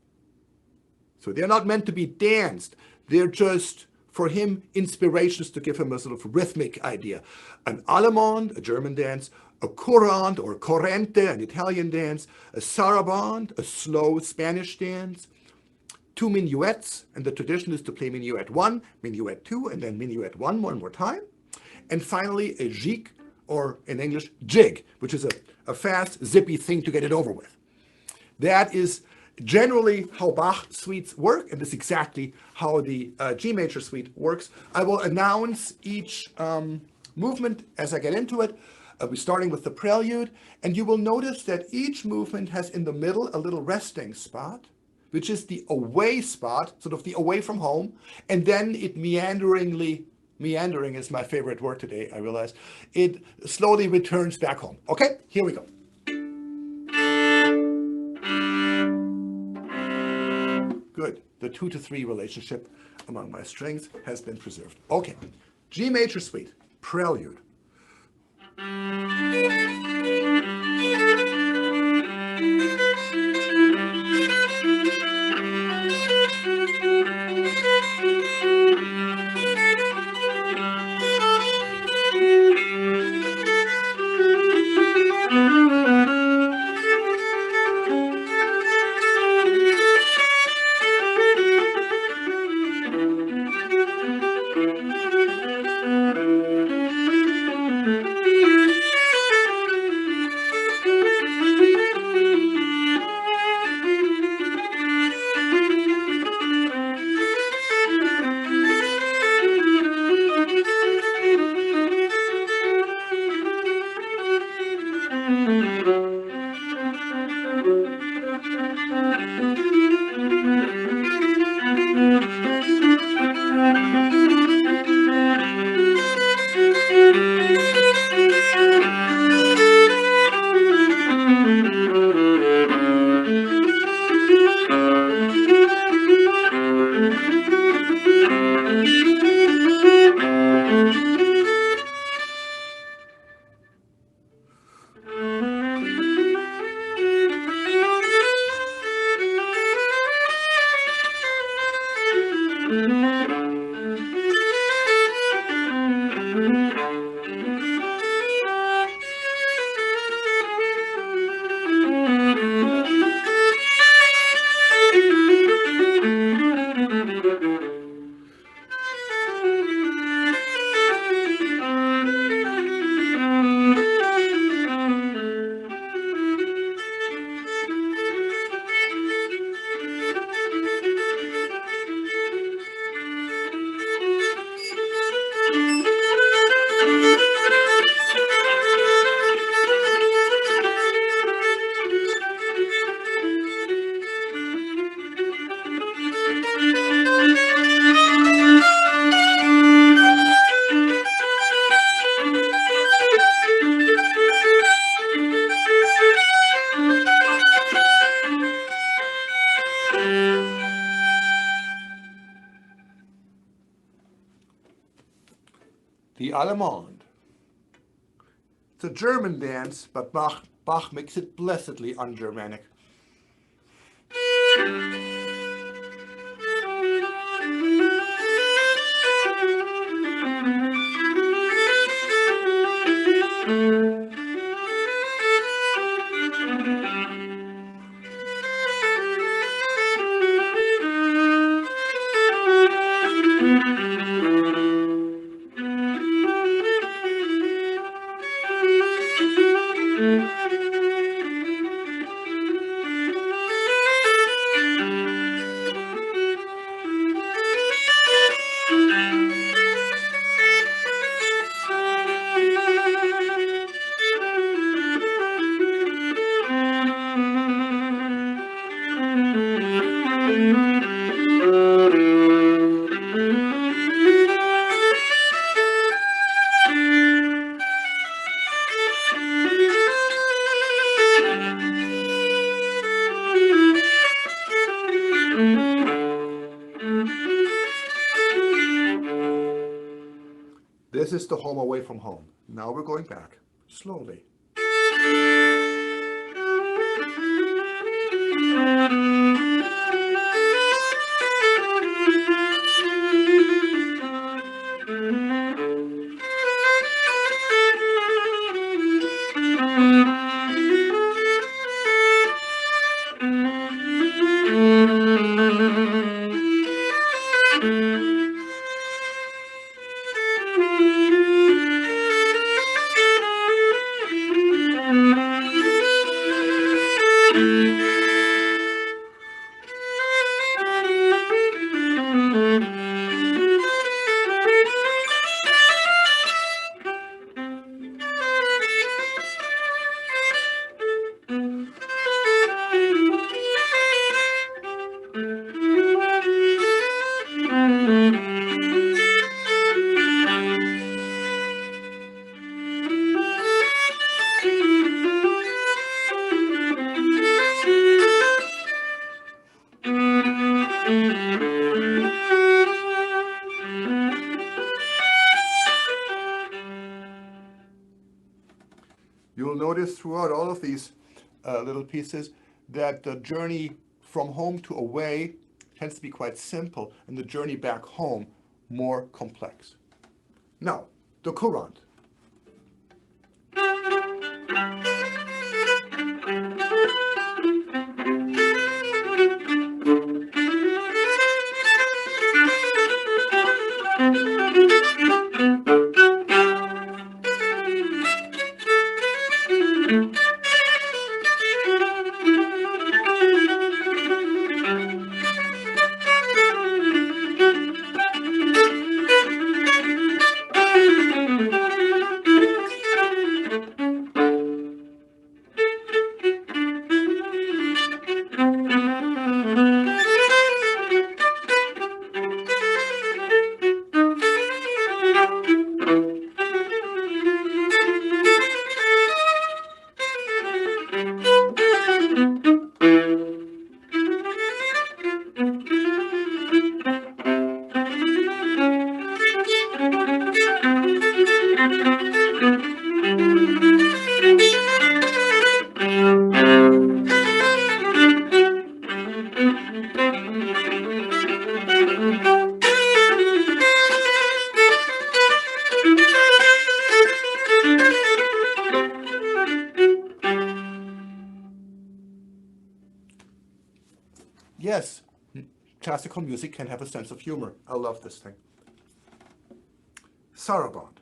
So they're not meant to be danced. They're just, for him, inspirations to give him a sort of rhythmic idea. An allemande, a German dance, a courant or corrente, an Italian dance, a sarabande, a slow Spanish dance, 2 minuets, and the tradition is to play minuet 1, minuet 2, and then minuet 1 one more time. And finally, a jig, or in English, jig, which is a fast, zippy thing to get it over with. That is generally how Bach suites work, and this is exactly how the G major suite works. I will announce each movement as I get into it. We're starting with the prelude, and you will notice that each movement has in the middle a little resting spot, which is the away spot, sort of the away from home, and then it meandering is my favorite word today, I realize, it slowly returns back home. Okay, here we go. Good, the 2-to-3 relationship among my strings has been preserved. Okay, G major suite, prelude. The allemande. It's a German dance, but Bach makes it blessedly un-Germanic. is the home away from home. Now we're going back slowly. You'll notice throughout all of these little pieces that the journey from home to away tends to be quite simple, and the journey back home more complex. Now, the courant. Yes, classical music can have a sense of humor. I love this thing. Saraband.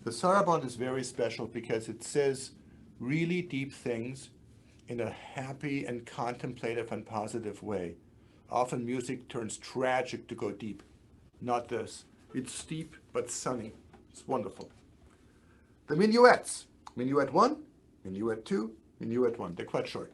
The saraband is very special because it says really deep things in a happy and contemplative and positive way. Often music turns tragic to go deep. Not this. It's steep but sunny. It's wonderful. The minuets. Minuet 1, minuet 2, minuet 1. They're quite short.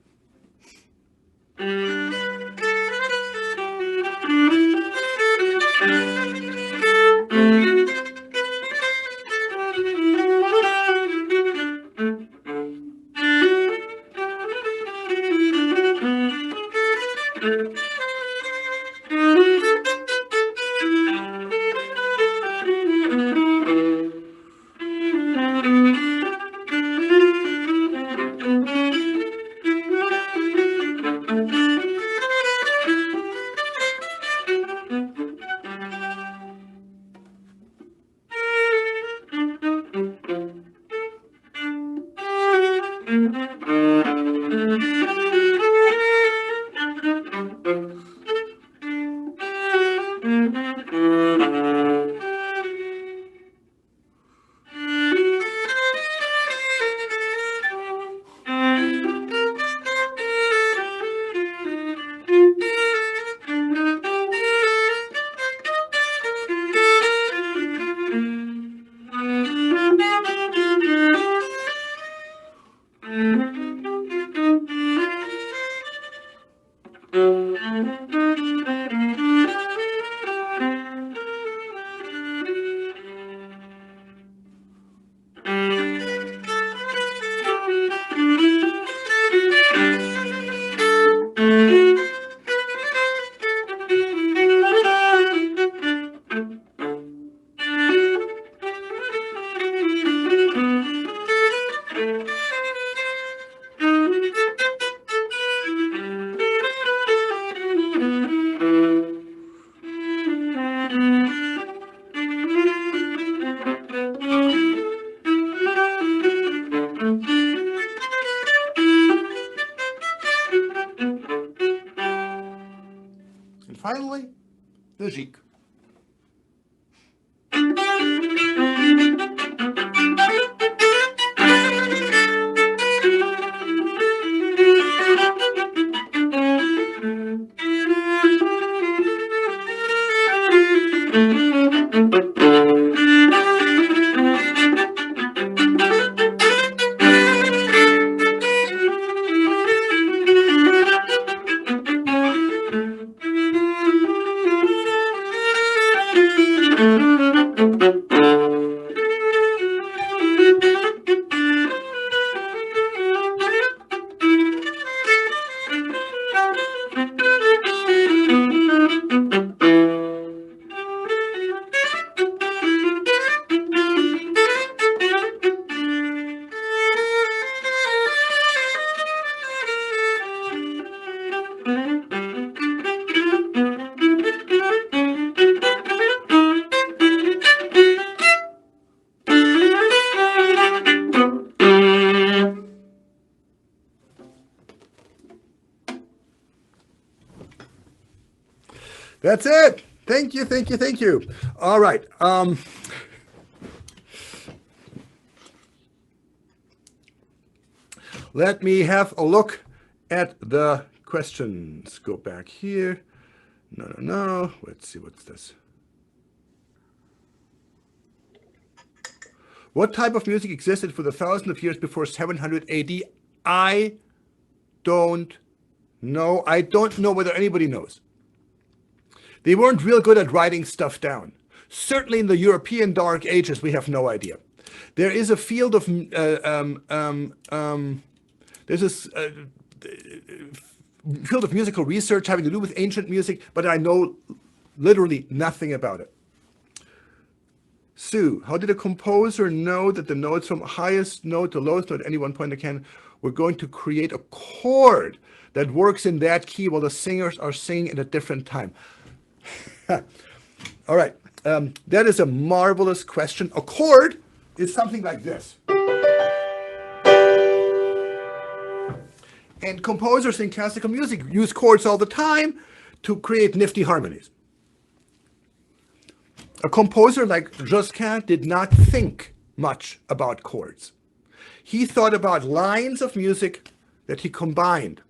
finally, the Gigue. That's it. Thank you, thank you, thank you. All right. Let me have a look at the questions. Go back here. No. Let's see, what's this? What type of music existed for the thousands of years before 700 AD? I don't know. I don't know whether anybody knows. They weren't real good at writing stuff down. Certainly in the European Dark Ages, we have no idea. There is a field of field of musical research having to do with ancient music, but I know literally nothing about it. Sue, how did a composer know that the notes from highest note to lowest note at any one point in the canon were going to create a chord that works in that key while the singers are singing at a different time? All right, that is a marvelous question. A chord is something like this. And composers in classical music use chords all the time to create nifty harmonies. A composer like Josquin did not think much about chords. He thought about lines of music that he combined.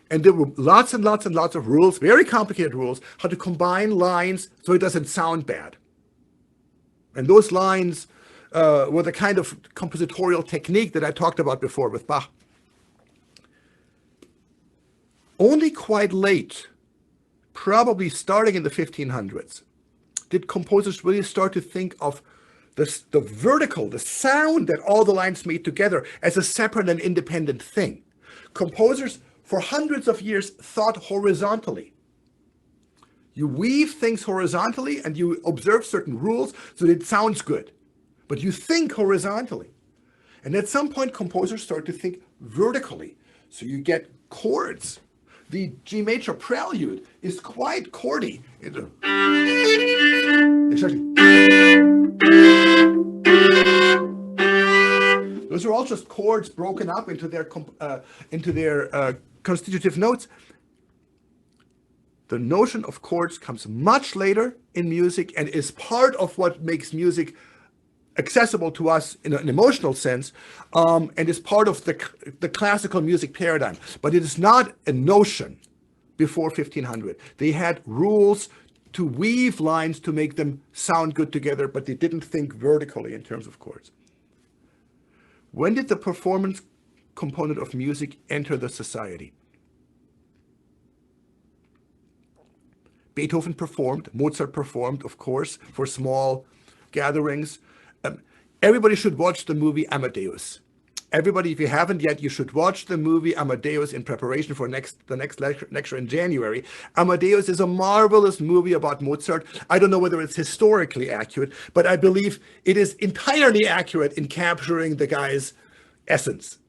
And there were lots and lots and lots of rules, very complicated rules, how to combine lines so it doesn't sound bad. And those lines were the kind of compositorial technique that I talked about before with Bach. Only quite late, probably starting in the 1500s, did composers really start to think of the vertical, the sound that all the lines made together as a separate and independent thing. Composers for hundreds of years thought horizontally. You weave things horizontally and you observe certain rules so that it sounds good. But you think horizontally. And at some point, composers start to think vertically. So you get chords. The G major prelude is quite chordy. Those are all just chords broken up into their constitutive notes. The notion of chords comes much later in music and is part of what makes music accessible to us in an emotional sense, and is part of the classical music paradigm. But it is not a notion before 1500. They had rules to weave lines to make them sound good together, but they didn't think vertically in terms of chords. When did the performance component of music enter the society? Beethoven performed, Mozart performed, of course, for small gatherings. Everybody should watch the movie Amadeus. Everybody, if you haven't yet, you should watch the movie Amadeus in preparation for the next lecture in January. Amadeus is a marvelous movie about Mozart. I don't know whether it's historically accurate, but I believe it is entirely accurate in capturing the guy's essence.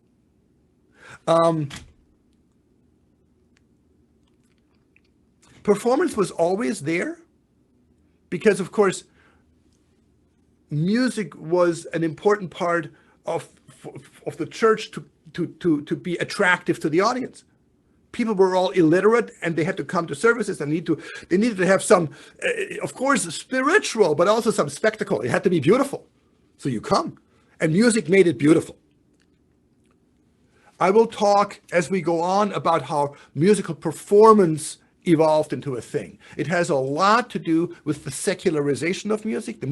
Performance was always there because, of course, music was an important part of the church to be attractive to the audience. people were all illiterate and they had to come to services and they needed to have some, of course, spiritual, but also some spectacle. It had to be beautiful. So you come. And music made it beautiful. I will talk as we go on about how musical performance evolved into a thing. It has a lot to do with the secularization of music, the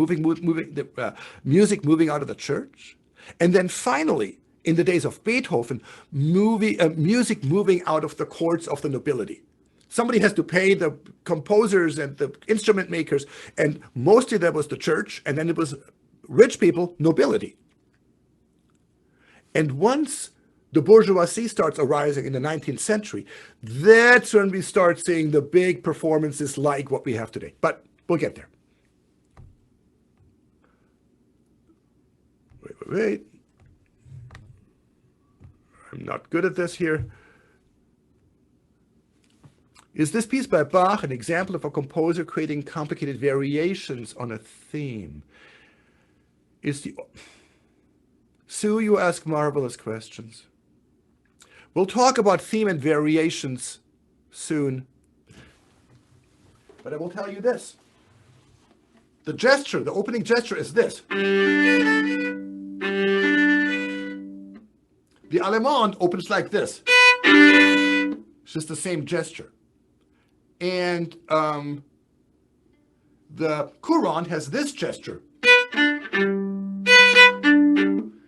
music moving out of the church. And then finally, in the days of Beethoven, music moving out of the courts of the nobility. Somebody has to pay the composers and the instrument makers, and mostly that was the church, and then it was rich people, nobility. And once the bourgeoisie starts arising in the 19th century, that's when we start seeing the big performances like what we have today. But we'll get there. Wait. I'm not good at this here. Is this piece by Bach an example of a composer creating complicated variations on a theme? Sue, you ask marvelous questions. We'll talk about theme and variations soon. But I will tell you this. The gesture, the opening gesture is this. The Allemande opens like this. It's just the same gesture. And the Courant has this gesture,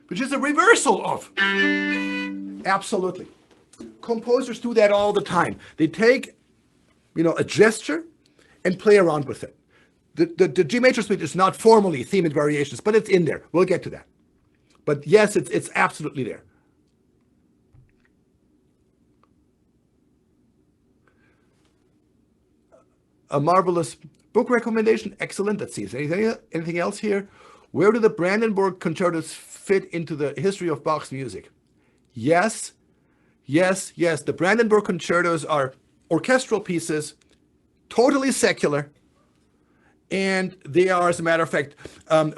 which is a reversal of. Absolutely. Composers do that all the time. They take, a gesture and play around with it. The G major suite is not formally theme and variations, but it's in there. We'll get to that. But yes, it's absolutely there. A marvelous book recommendation. Excellent. Let's see. Is there anything else here? Where do the Brandenburg concertos fit into the history of Bach's music? Yes. The Brandenburg concertos are orchestral pieces, totally secular. And they are, as a matter of fact,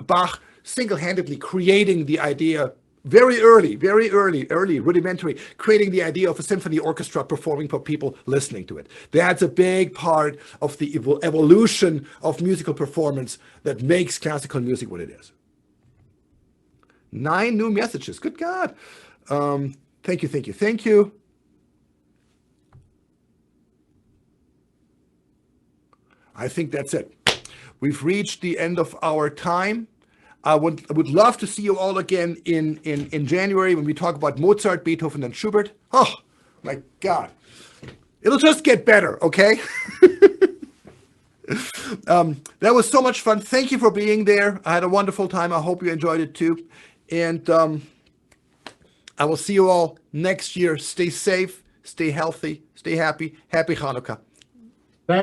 Bach single-handedly creating the idea very early, rudimentary, creating the idea of a symphony orchestra performing for people listening to it. That's a big part of the evolution of musical performance that makes classical music what it is. 9 new messages. Good God. Thank you. I think that's it. We've reached the end of our time. I would love to see you all again in January when we talk about Mozart, Beethoven, and Schubert. Oh, my God. It'll just get better, okay? That was so much fun. Thank you for being there. I had a wonderful time. I hope you enjoyed it too. And I will see you all next year. Stay safe, stay healthy, stay happy. Happy Hanukkah.